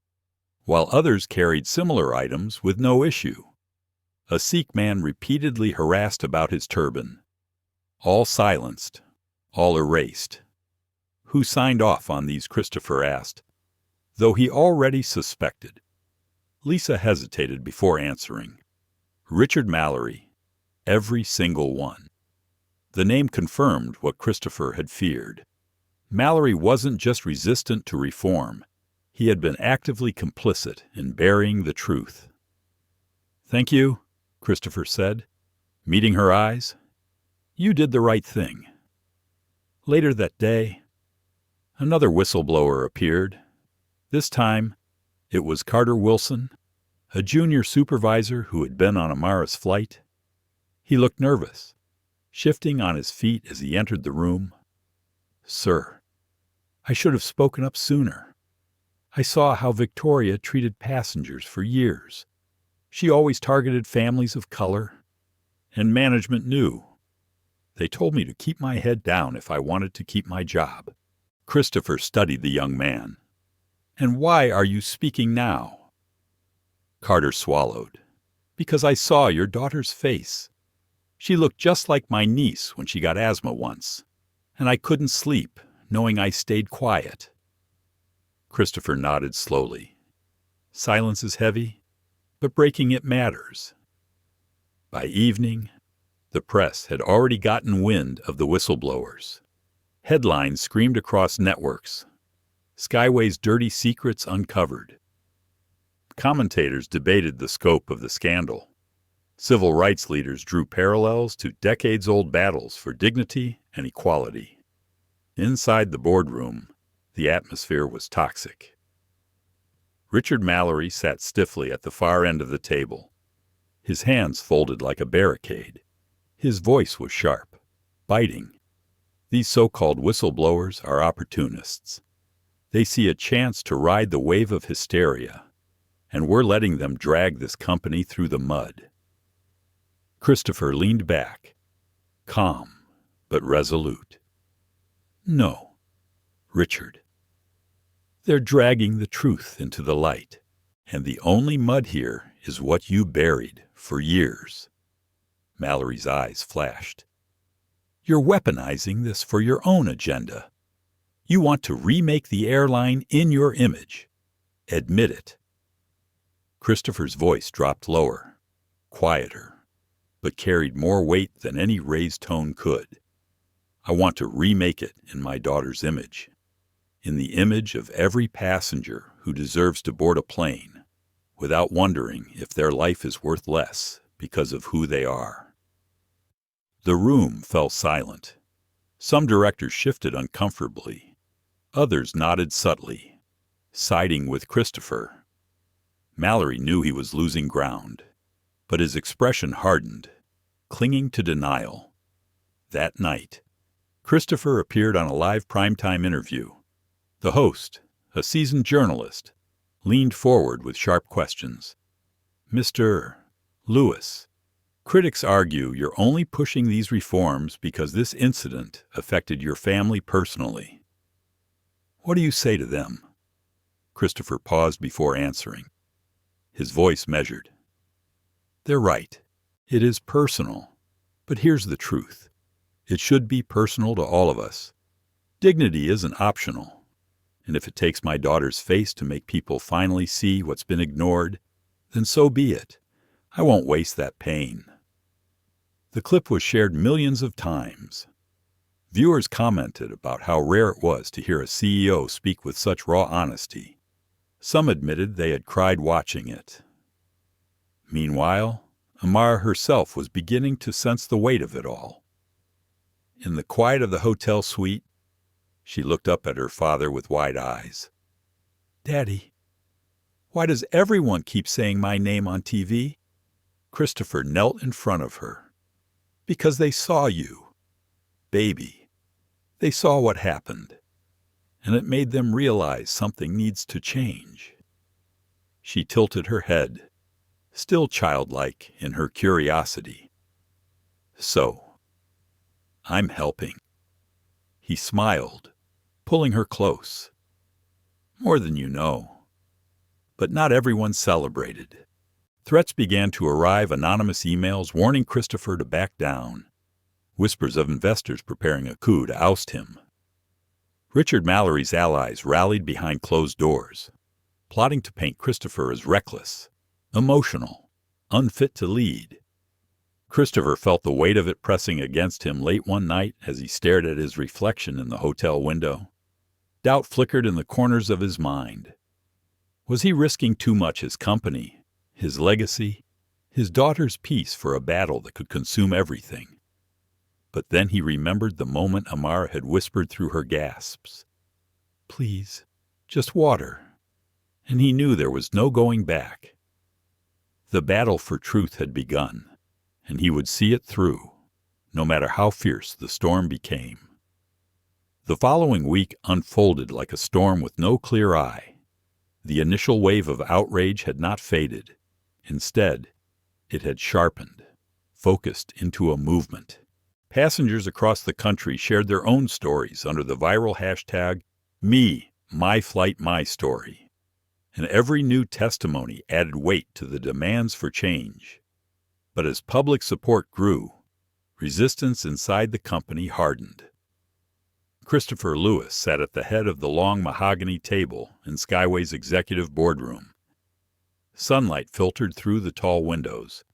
while others carried similar items with no issue. A Sikh man repeatedly harassed about his turban. All silenced, all erased. Who signed off on these? Christopher asked, though he already suspected. Lisa hesitated before answering. Richard Mallory, every single one. The name confirmed what Christopher had feared. Mallory wasn't just resistant to reform. He had been actively complicit in burying the truth. "Thank you," Christopher said, meeting her eyes. "You did the right thing." Later that day, another whistleblower appeared. This time, it was Carter Wilson, a junior supervisor who had been on Amara's flight. He looked nervous, shifting on his feet as he entered the room. "Sir, I should have spoken up sooner. I saw how Victoria treated passengers for years. She always targeted families of color, and management knew. They told me to keep my head down if I wanted to keep my job." Christopher studied the young man. "And why are you speaking now?" Carter swallowed. "Because I saw your daughter's face. She looked just like my niece when she got asthma once, and I couldn't sleep, knowing I stayed quiet." Christopher nodded slowly. Silence is heavy, but breaking it matters. By evening, the press had already gotten wind of the whistleblowers. Headlines screamed across networks. Skyway's dirty secrets uncovered. Commentators debated the scope of the scandal. Civil rights leaders drew parallels to decades-old battles for dignity and equality. Inside the boardroom, the atmosphere was toxic. Richard Mallory sat stiffly at the far end of the table, his hands folded like a barricade. His voice was sharp, biting. These so-called whistleblowers are opportunists. They see a chance to ride the wave of hysteria, and we're letting them drag this company through the mud. Christopher leaned back, calm but resolute. "No, Richard. They're dragging the truth into the light, and the only mud here is what you buried for years." Mallory's eyes flashed. "You're weaponizing this for your own agenda. You want to remake the airline in your image. Admit it." Christopher's voice dropped lower, quieter, but carried more weight than any raised tone could. "I want to remake it in my daughter's image, in the image of every passenger who deserves to board a plane without wondering if their life is worth less because of who they are." The room fell silent. Some directors shifted uncomfortably. Others nodded subtly, siding with Christopher. Mallory knew he was losing ground, but his expression hardened, clinging to denial. That night, Christopher appeared on a live primetime interview. The host, a seasoned journalist, leaned forward with sharp questions. Mr. Lewis, critics argue you're only pushing these reforms because this incident affected your family personally. What do you say to them? Christopher paused before answering. His voice measured. They're right. It is personal. But here's the truth. It should be personal to all of us. Dignity isn't optional. And if it takes my daughter's face to make people finally see what's been ignored, then so be it. I won't waste that pain. The clip was shared millions of times. Viewers commented about how rare it was to hear a CEO speak with such raw honesty. Some admitted they had cried watching it. Meanwhile, Amara herself was beginning to sense the weight of it all. In the quiet of the hotel suite, she looked up at her father with wide eyes. Daddy, why does everyone keep saying my name on TV? Christopher knelt in front of her. Because they saw you. Baby, they saw what happened, and it made them realize something needs to change. She tilted her head, still childlike in her curiosity. So, I'm helping. He smiled, pulling her close. More than you know. But not everyone celebrated. Threats began to arrive, anonymous emails warning Christopher to back down. Whispers of investors preparing a coup to oust him. Richard Mallory's allies rallied behind closed doors, plotting to paint Christopher as reckless, emotional, unfit to lead. Christopher felt the weight of it pressing against him late one night as he stared at his reflection in the hotel window. Doubt flickered in the corners of his mind. Was he risking too much his company, his legacy, his daughter's peace for a battle that could consume everything? But then he remembered the moment Amara had whispered through her gasps, "Please, just water." And he knew there was no going back. The battle for truth had begun, and he would see it through, no matter how fierce the storm became. The following week unfolded like a storm with no clear eye. The initial wave of outrage had not faded. Instead, it had sharpened, focused into a movement. Passengers across the country shared their own stories under the viral hashtag #MyFlightMyStory. And every new testimony added weight to the demands for change. But as public support grew, resistance inside the company hardened. Christopher Lewis sat at the head of the long mahogany table in Skyway's executive boardroom. Sunlight filtered through the tall windows,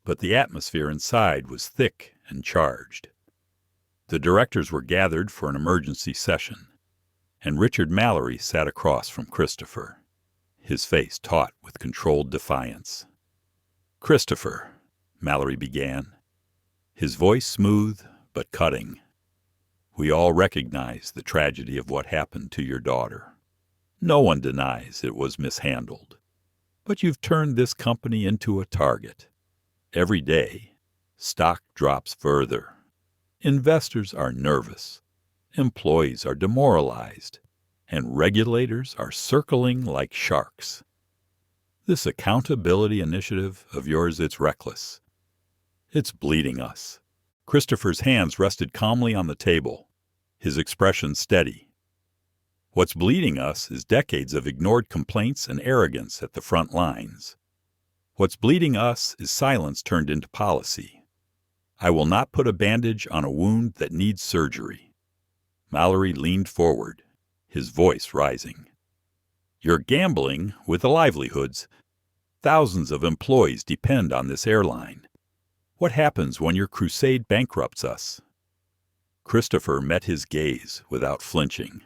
but the atmosphere inside was thick and charged. The directors were gathered for an emergency session, and Richard Mallory sat across from Christopher, his face taut with controlled defiance. "Christopher," Mallory began, his voice smooth but cutting, "we all recognize the tragedy of what happened to your daughter. No one denies it was mishandled. But you've turned this company into a target. Every day, stock drops further. Investors are nervous. Employees are demoralized. And regulators are circling like sharks. This accountability initiative of yours, it's reckless. It's bleeding us." Christopher's hands rested calmly on the table, his expression steady. "What's bleeding us is decades of ignored complaints and arrogance at the front lines. What's bleeding us is silence turned into policy. I will not put a bandage on a wound that needs surgery." Mallory leaned forward, his voice rising. "You're gambling with the livelihoods. Thousands of employees depend on this airline. What happens when your crusade bankrupts us?" Christopher met his gaze without flinching.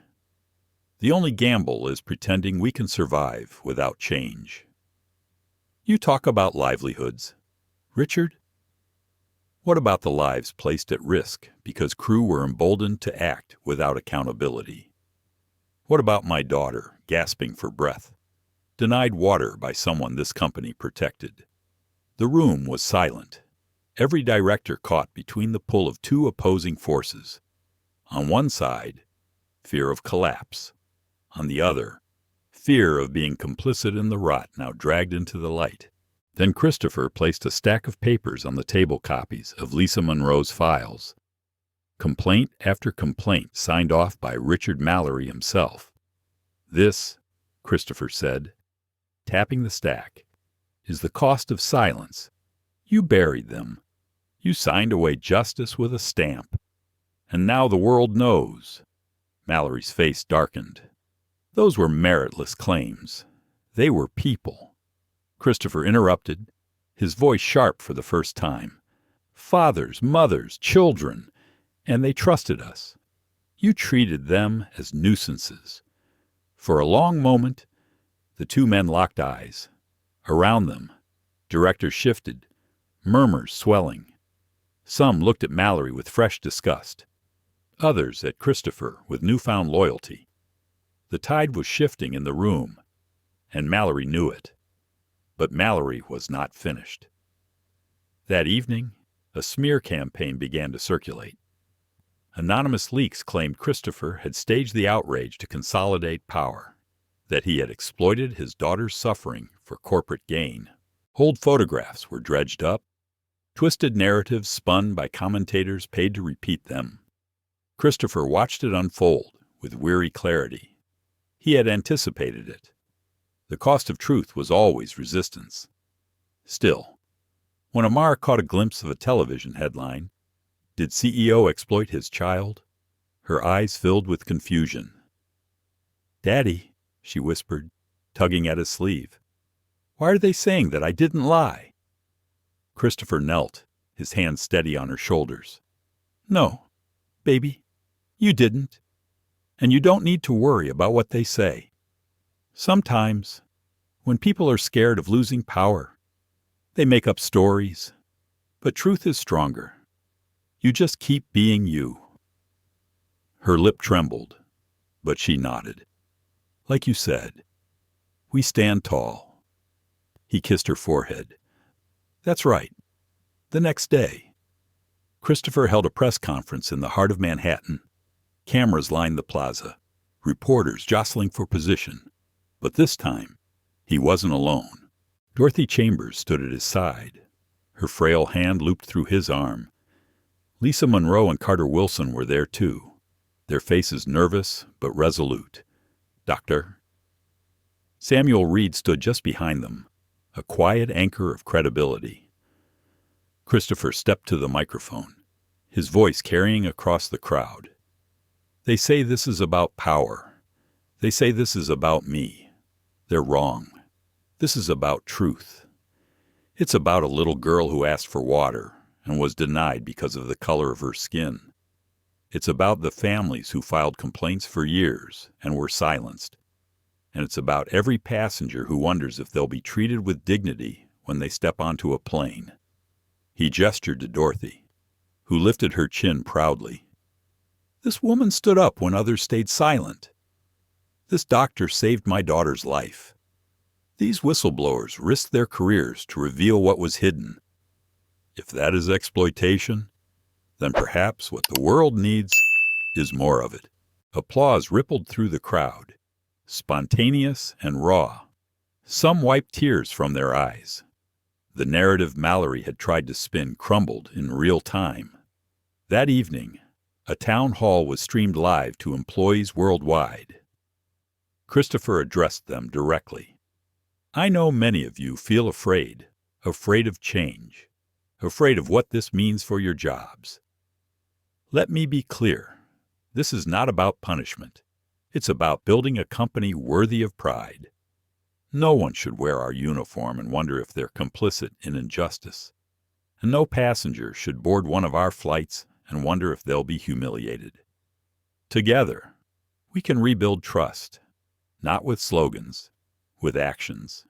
"The only gamble is pretending we can survive without change." "You talk about livelihoods. Richard, what about the lives placed at risk because crew were emboldened to act without accountability? What about my daughter, gasping for breath, denied water by someone this company protected?" The room was silent. Every director caught between the pull of two opposing forces. On one side, fear of collapse. On the other, fear of being complicit in the rot now dragged into the light. Then Christopher placed a stack of papers on the table copies of Lisa Monroe's files. Complaint after complaint signed off by Richard Mallory himself. "This," Christopher said, tapping the stack, "is the cost of silence. You buried them. You signed away justice with a stamp. And now the world knows." Mallory's face darkened. "Those were meritless claims. They were people." Christopher interrupted, his voice sharp for the first time. "Fathers, mothers, children, and they trusted us. You treated them as nuisances." For a long moment, the two men locked eyes. Around them, directors shifted, murmurs swelling. Some looked at Mallory with fresh disgust, others at Christopher with newfound loyalty. The tide was shifting in the room, and Mallory knew it. But Mallory was not finished. That evening, a smear campaign began to circulate. Anonymous leaks claimed Christopher had staged the outrage to consolidate power, that he had exploited his daughter's suffering for corporate gain. Old photographs were dredged up, twisted narratives spun by commentators paid to repeat them. Christopher watched it unfold with weary clarity. He had anticipated it. The cost of truth was always resistance. Still, when Amara caught a glimpse of a television headline, "Did CEO exploit his child?" her eyes filled with confusion. "Daddy," she whispered, tugging at his sleeve, "why are they saying that I didn't lie?" Christopher knelt, his hands steady on her shoulders. "No, baby, you didn't. And you don't need to worry about what they say. Sometimes, when people are scared of losing power, they make up stories. But truth is stronger. You just keep being you." Her lip trembled, but she nodded. "Like you said, we stand tall." He kissed her forehead. "That's right." The next day, Christopher held a press conference in the heart of Manhattan. Cameras lined the plaza, reporters jostling for position. But this time, he wasn't alone. Dorothy Chambers stood at his side. Her frail hand looped through his arm. Lisa Monroe and Carter Wilson were there too, their faces nervous but resolute. "Doctor." Samuel Reed stood just behind them, a quiet anchor of credibility. Christopher stepped to the microphone, his voice carrying across the crowd. "They say this is about power. They say this is about me. They're wrong. This is about truth. It's about a little girl who asked for water and was denied because of the color of her skin. It's about the families who filed complaints for years and were silenced. And it's about every passenger who wonders if they'll be treated with dignity when they step onto a plane." He gestured to Dorothy, who lifted her chin proudly. "This woman stood up when others stayed silent. This doctor saved my daughter's life. These whistleblowers risked their careers to reveal what was hidden. If that is exploitation, then perhaps what the world needs is more of it." Applause rippled through the crowd, spontaneous and raw. Some wiped tears from their eyes. The narrative Mallory had tried to spin crumbled in real time. That evening, a town hall was streamed live to employees worldwide. Christopher addressed them directly. "I know many of you feel afraid of change, afraid of what this means for your jobs. Let me be clear. This is not about punishment. It's about building a company worthy of pride. No one should wear our uniform and wonder if they're complicit in injustice. And no passenger should board one of our flights and wonder if they'll be humiliated. Together, we can rebuild trust, not with slogans, with actions."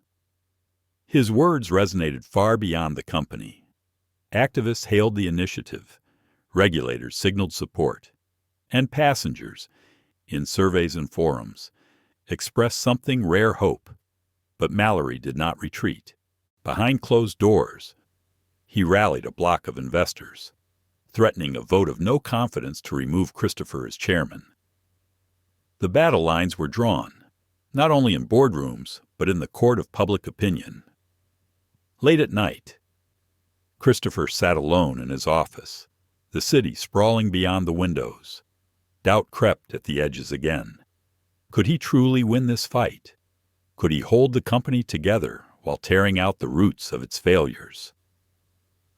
His words resonated far beyond the company. Activists hailed the initiative, regulators signaled support, and passengers, in surveys and forums, expressed something rare hope. But Mallory did not retreat. Behind closed doors, he rallied a block of investors, threatening a vote of no confidence to remove Christopher as chairman. The battle lines were drawn. not only in boardrooms, but in the court of public opinion. Late at night, Christopher sat alone in his office, the city sprawling beyond the windows. Doubt crept at the edges again. Could he truly win this fight? Could he hold the company together while tearing out the roots of its failures?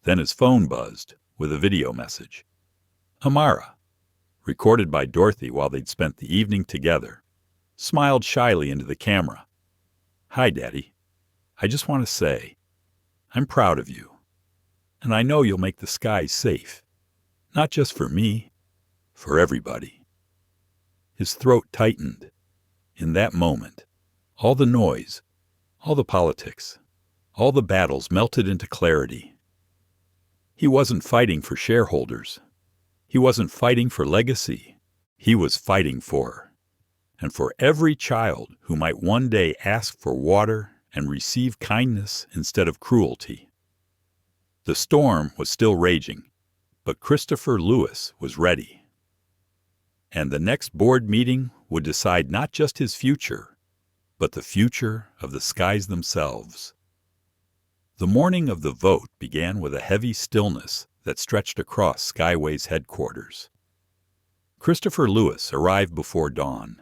Then his phone buzzed with a video message. Amara, recorded by Dorothy while they'd spent the evening together, smiled shyly into the camera. Hi, Daddy. I just want to say, I'm proud of you. And I know you'll make the skies safe. Not just for me, for everybody. His throat tightened. In that moment, all the noise, all the politics, all the battles melted into clarity. He wasn't fighting for shareholders. He wasn't fighting for legacy. He was fighting for, and for every child who might one day ask for water and receive kindness instead of cruelty. The storm was still raging, but Christopher Lewis was ready. And the next board meeting would decide not just his future, but the future of the skies themselves. The morning of the vote began with a heavy stillness that stretched across Skyway's headquarters. Christopher Lewis arrived before dawn,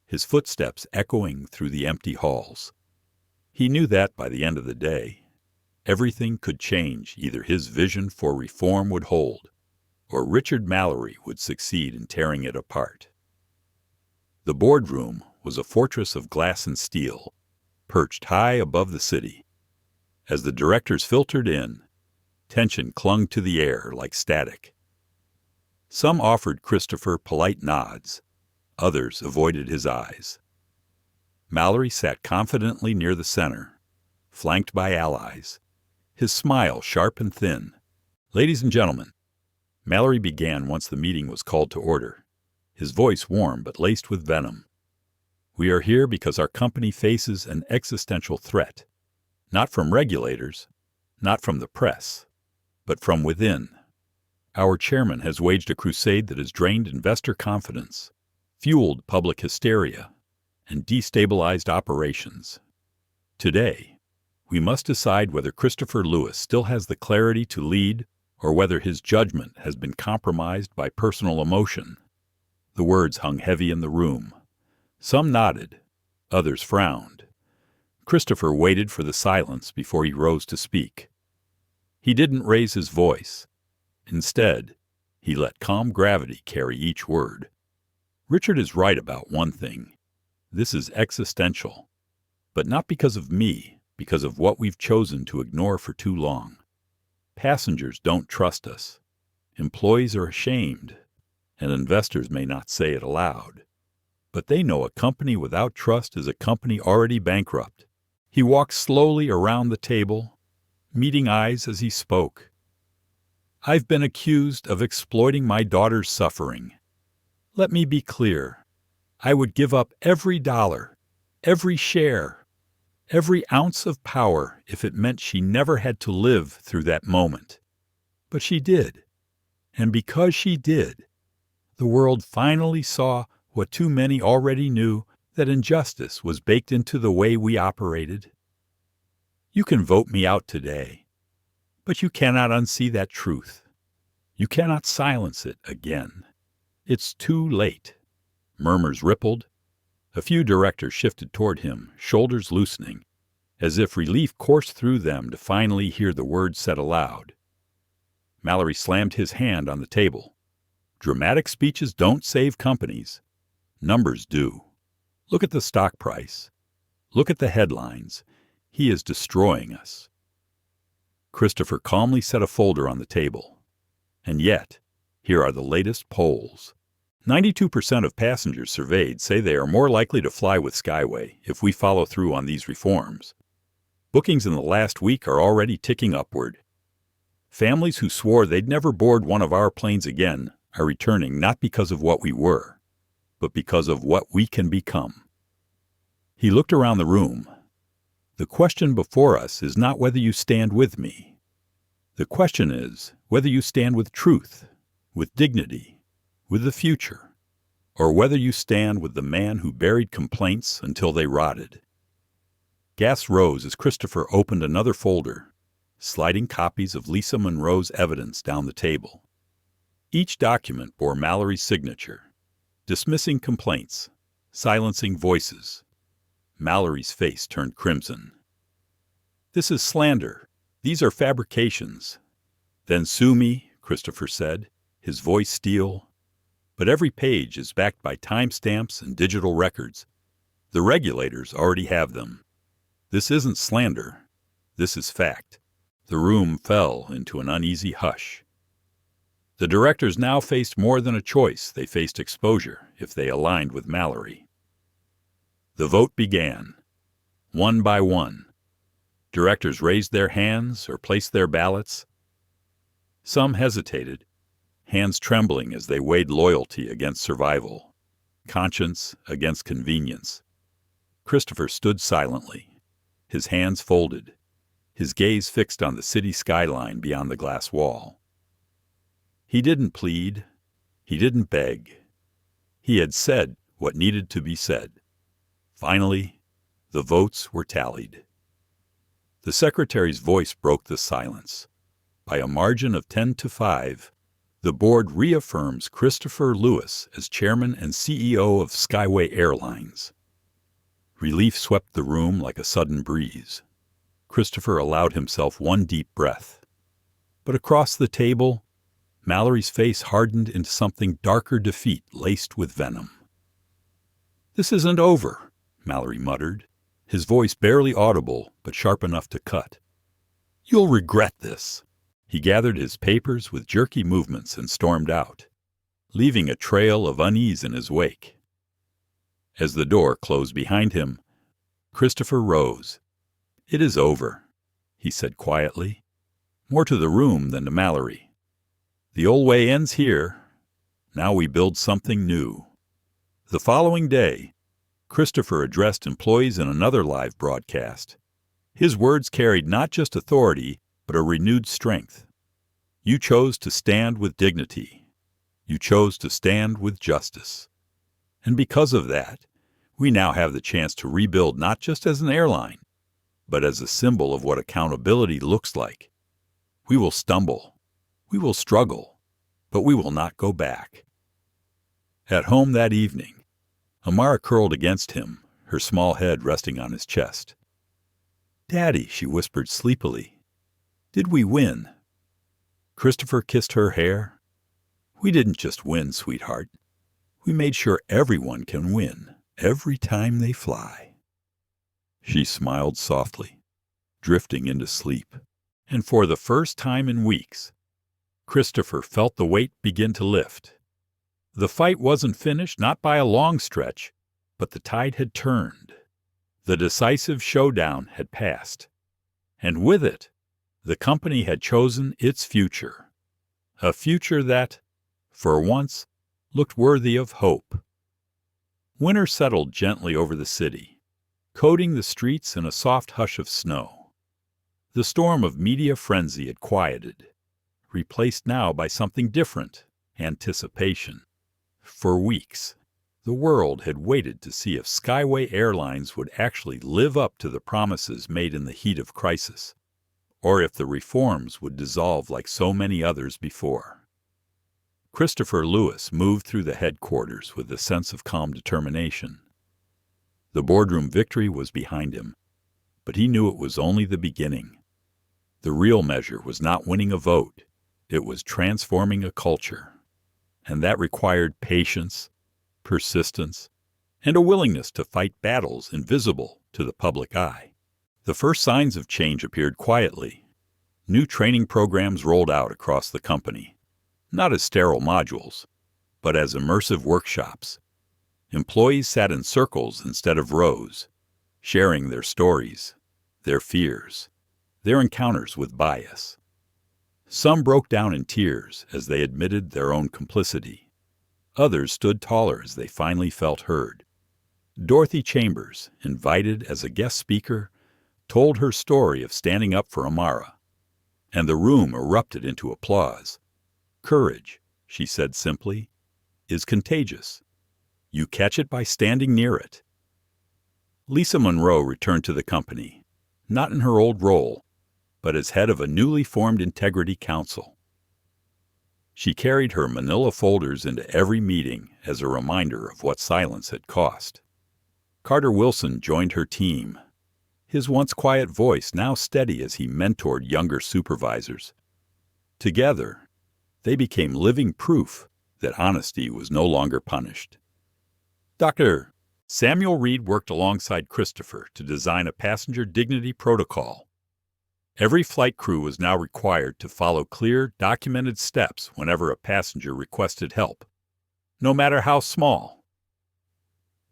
his footsteps echoing through the empty halls. He knew that by the end of the day, everything could change. Either his vision for reform would hold, or Richard Mallory would succeed in tearing it apart. The boardroom was a fortress of glass and steel, perched high above the city. As the directors filtered in, tension clung to the air like static. Some offered Christopher polite nods, others avoided his eyes. Mallory sat confidently near the center, flanked by allies, his smile sharp and thin. Ladies and gentlemen, Mallory began once the meeting was called to order, his voice warm but laced with venom. We are here because our company faces an existential threat, not from regulators, not from the press, but from within. Our chairman has waged a crusade that has drained investor confidence, fueled public hysteria, and destabilized operations. Today, we must decide whether Christopher Lewis still has the clarity to lead or whether his judgment has been compromised by personal emotion. The words hung heavy in the room. Some nodded, others frowned. Christopher waited for the silence before he rose to speak. He didn't raise his voice. Instead, he let calm gravity carry each word. Richard is right about one thing. This is existential. But not because of me, because of what we've chosen to ignore for too long. Passengers don't trust us. Employees are ashamed, and investors may not say it aloud. But they know a company without trust is a company already bankrupt. He walked slowly around the table, meeting eyes as he spoke. I've been accused of exploiting my daughter's suffering. Let me be clear. I would give up every dollar, every share, every ounce of power if it meant she never had to live through that moment. But she did. And because she did, the world finally saw what too many already knew, that injustice was baked into the way we operated. You can vote me out today, but you cannot unsee that truth. You cannot silence it again. It's too late. Murmurs rippled. A few directors shifted toward him, shoulders loosening, as if relief coursed through them to finally hear the words said aloud. Mallory slammed his hand on the table. Dramatic speeches don't save companies. Numbers do. Look at the stock price. Look at the headlines. He is destroying us. Christopher calmly set a folder on the table. And yet, here are the latest polls. 92% of passengers surveyed say they are more likely to fly with Skyway if we follow through on these reforms. Bookings in the last week are already ticking upward. Families who swore they'd never board one of our planes again are returning not because of what we were, but because of what we can become. He looked around the room. The question before us is not whether you stand with me. The question is whether you stand with truth, with dignity, with the future, or whether you stand with the man who buried complaints until they rotted. Gas rose as Christopher opened another folder, sliding copies of Lisa Monroe's evidence down the table. Each document bore Mallory's signature, dismissing complaints, silencing voices. Mallory's face turned crimson. "This is slander. These are fabrications." "Then sue me," Christopher said, his voice steel. "But every page is backed by timestamps and digital records. The regulators already have them. This isn't slander. This is fact." The room fell into an uneasy hush. The directors now faced more than a choice. They faced exposure if they aligned with Mallory. The vote began. One by one, directors raised their hands or placed their ballots. Some hesitated, hands trembling as they weighed loyalty against survival, conscience against convenience. Christopher stood silently, his hands folded, his gaze fixed on the city skyline beyond the glass wall. He didn't plead. He didn't beg. He had said what needed to be said. Finally, the votes were tallied. The secretary's voice broke the silence. By a margin of 10-5, the board reaffirms Christopher Lewis as chairman and CEO of Skyway Airlines. Relief swept the room like a sudden breeze. Christopher allowed himself one deep breath. But across the table, Mallory's face hardened into something darker defeat laced with venom. "This isn't over," Mallory muttered, his voice barely audible but sharp enough to cut. "You'll regret this." He gathered his papers with jerky movements and stormed out, leaving a trail of unease in his wake. As the door closed behind him, Christopher rose. "It is over," he said quietly, more to the room than to Mallory. "The old way ends here. Now we build something new." The following day, Christopher addressed employees in another live broadcast. His words carried not just authority, but a renewed strength. "You chose to stand with dignity. You chose to stand with justice. And because of that, we now have the chance to rebuild not just as an airline, but as a symbol of what accountability looks like. We will stumble. We will struggle, but we will not go back." At home that evening, Amara curled against him, her small head resting on his chest. "Daddy," she whispered sleepily, "did we win?" Christopher kissed her hair. "We didn't just win, sweetheart. We made sure everyone can win every time they fly." She smiled softly, drifting into sleep. And for the first time in weeks, Christopher felt the weight begin to lift. The fight wasn't finished, not by a long stretch, but the tide had turned. The decisive showdown had passed. And with it, the company had chosen its future. A future that, for once, looked worthy of hope. Winter settled gently over the city, coating the streets in a soft hush of snow. The storm of media frenzy had quieted, replaced now by something different, anticipation. For weeks, the world had waited to see if Skyway Airlines would actually live up to the promises made in the heat of crisis, or if the reforms would dissolve like so many others before. Christopher Lewis moved through the headquarters with a sense of calm determination. The boardroom victory was behind him, but he knew it was only the beginning. The real measure was not winning a vote. It was transforming a culture, and that required patience, persistence, and a willingness to fight battles invisible to the public eye. The first signs of change appeared quietly. New training programs rolled out across the company, not as sterile modules, but as immersive workshops. Employees sat in circles instead of rows, sharing their stories, their fears, their encounters with bias. Some broke down in tears as they admitted their own complicity. Others stood taller as they finally felt heard. Dorothy Chambers, invited as a guest speaker, told her story of standing up for Amara, and the room erupted into applause. "Courage," she said simply, "is contagious. You catch it by standing near it. Lisa Monroe returned to the company, not in her old role, but as head of a newly formed Integrity Council. She carried her manila folders into every meeting as a reminder of what silence had cost. Carter Wilson joined her team, his once quiet voice now steady as he mentored younger supervisors. Together, they became living proof that honesty was no longer punished. Dr. Samuel Reed worked alongside Christopher to design a passenger dignity protocol. Every flight crew was now required to follow clear, documented steps whenever a passenger requested help, no matter how small.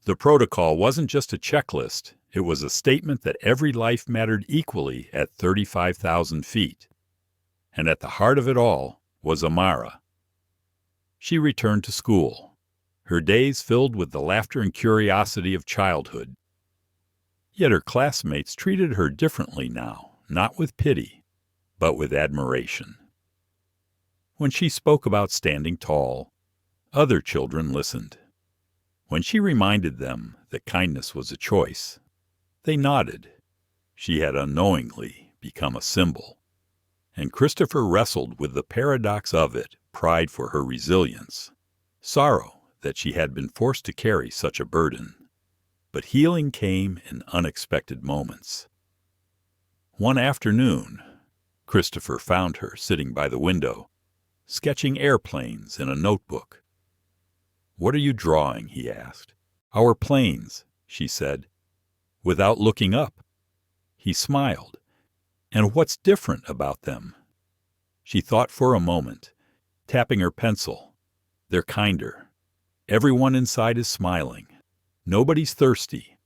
The protocol wasn't just a checklist, it was a statement that every life mattered equally at 35,000 feet. And at the heart of it all was Amara. She returned to school, her days filled with the laughter and curiosity of childhood. Yet her classmates treated her differently now, not with pity, but with admiration. When she spoke about standing tall, other children listened. When she reminded them that kindness was a choice, they nodded. She had unknowingly become a symbol. And Christopher wrestled with the paradox of it, pride for her resilience, sorrow that she had been forced to carry such a burden. But healing came in unexpected moments. One afternoon, Christopher found her sitting by the window, sketching airplanes in a notebook. "What are you drawing?" he asked. "Our planes," she said, without looking up. He smiled. "And what's different about them?" She thought for a moment, tapping her pencil. "They're kinder. Everyone inside is smiling. Nobody's thirsty."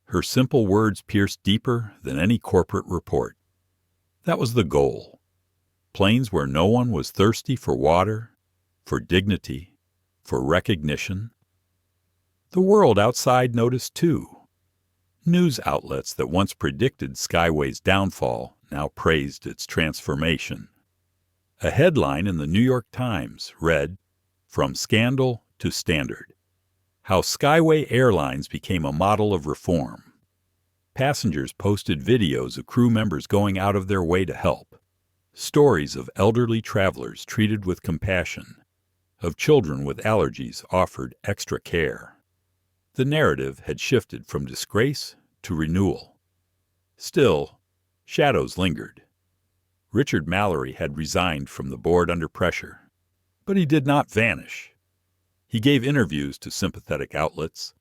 Her simple words pierced deeper than any corporate report. That was the goal. Planes where no one was thirsty for water, for dignity, for recognition. The world outside noticed too. News outlets that once predicted Skyway's downfall now praised its transformation. A headline in the New York Times read, "From Scandal to Standard: How Skyway Airlines Became a Model of Reform." Passengers posted videos of crew members going out of their way to help, stories of elderly travelers treated with compassion, of children with allergies offered extra care. The narrative had shifted from disgrace to renewal. Still, shadows lingered. Richard Mallory had resigned from the board under pressure, but he did not vanish. He gave interviews to sympathetic outlets,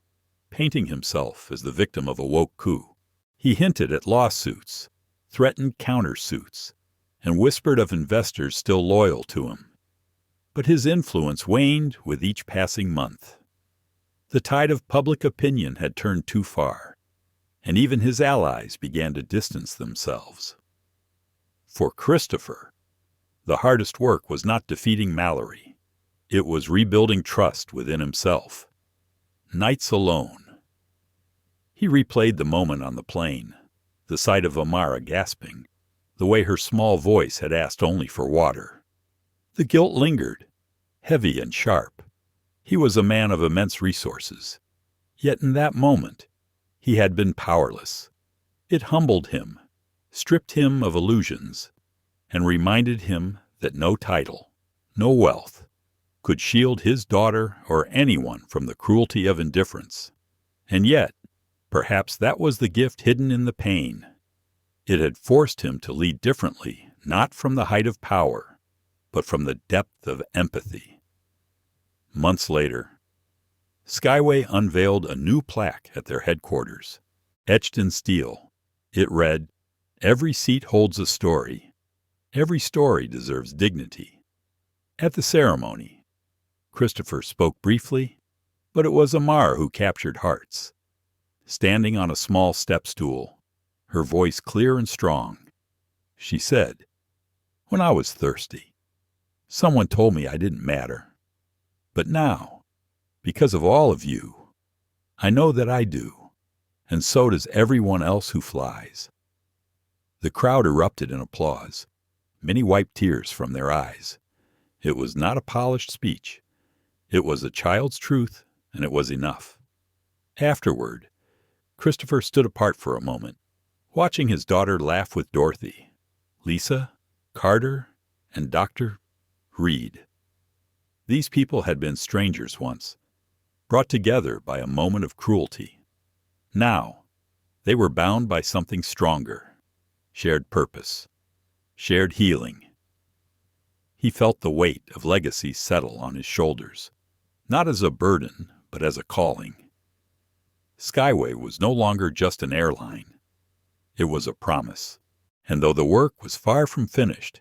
painting himself as the victim of a woke coup. He hinted at lawsuits, threatened countersuits, and whispered of investors still loyal to him. But his influence waned with each passing month. The tide of public opinion had turned too far, and even his allies began to distance themselves. For Christopher, the hardest work was not defeating Mallory. It was rebuilding trust within himself. Nights alone. He replayed the moment on the plane, the sight of Amara gasping, the way her small voice had asked only for water. The guilt lingered, heavy and sharp. He was a man of immense resources. Yet in that moment, he had been powerless. It humbled him, stripped him of illusions, and reminded him that no title, no wealth, could shield his daughter or anyone from the cruelty of indifference. And yet, perhaps that was the gift hidden in the pain. It had forced him to lead differently, not from the height of power, but from the depth of empathy. Months later, Skyway unveiled a new plaque at their headquarters. Etched in steel, it read, "Every seat holds a story. Every story deserves dignity." At the ceremony, Christopher spoke briefly, but it was Amara who captured hearts. Standing on a small step stool, her voice clear and strong, she said, "When I was thirsty, someone told me I didn't matter. But now, because of all of you, I know that I do, and so does everyone else who flies." The crowd erupted in applause. Many wiped tears from their eyes. It was not a polished speech. It was a child's truth and it was enough. Afterward, Christopher stood apart for a moment, watching his daughter laugh with Dorothy, Lisa, Carter, and Dr. Reed. These people had been strangers once, brought together by a moment of cruelty. Now, they were bound by something stronger, shared purpose, shared healing. He felt the weight of legacy settle on his shoulders, not as a burden, but as a calling. Skyway was no longer just an airline. It was a promise, and though the work was far from finished,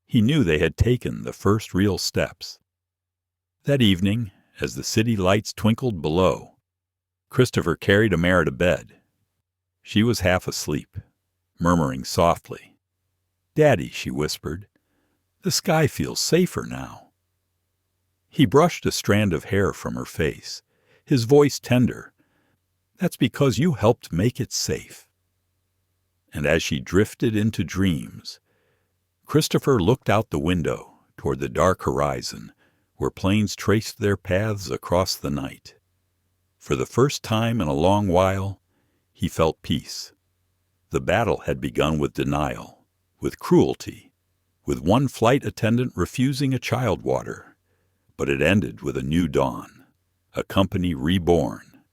he knew they had taken the first real steps. That evening, as the city lights twinkled below, Christopher carried Amara to bed. She was half asleep, murmuring softly. "Daddy," she whispered, "the sky feels safer now." He brushed a strand of hair from her face, his voice tender. "That's because you helped make it safe." And as she drifted into dreams, Christopher looked out the window toward the dark horizon, where planes traced their paths across the night. For the first time in a long while, he felt peace. The battle had begun with denial, with cruelty, with one flight attendant refusing a child water, but it ended with a new dawn, a company reborn,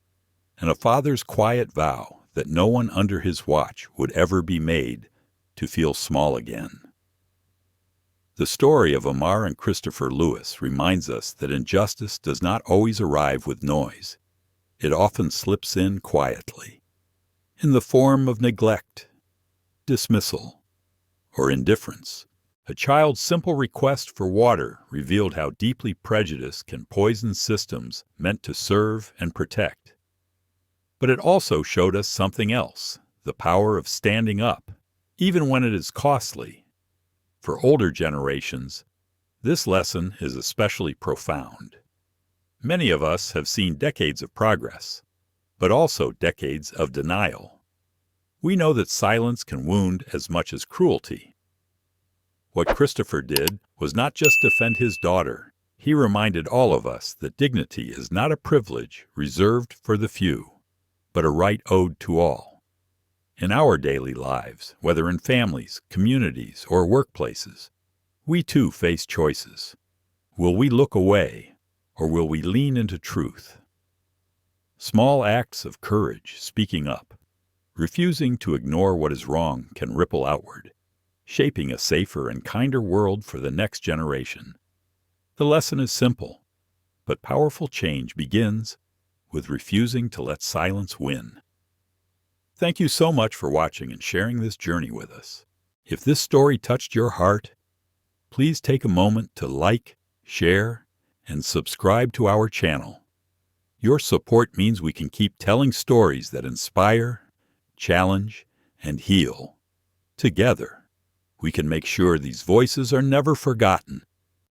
and a father's quiet vow that no one under his watch would ever be made to feel small again. The story of Amara and Christopher Lewis reminds us that injustice does not always arrive with noise. It often slips in quietly, in the form of neglect, dismissal, or indifference. A child's simple request for water revealed how deeply prejudice can poison systems meant to serve and protect. But it also showed us something else, the power of standing up, even when it is costly. For older generations, this lesson is especially profound. Many of us have seen decades of progress, but also decades of denial. We know that silence can wound as much as cruelty. What Christopher did was not just defend his daughter. He reminded all of us that dignity is not a privilege reserved for the few, but a right owed to all. In our daily lives, whether in families, communities, or workplaces, we too face choices. Will we look away, or will we lean into truth? Small acts of courage, speaking up, refusing to ignore what is wrong, can ripple outward, shaping a safer and kinder world for the next generation. The lesson is simple, but powerful change begins with refusing to let silence win. Thank you so much for watching and sharing this journey with us. If this story touched your heart, please take a moment to like, share, and subscribe to our channel. Your support means we can keep telling stories that inspire, challenge, and heal. Together, we can make sure these voices are never forgotten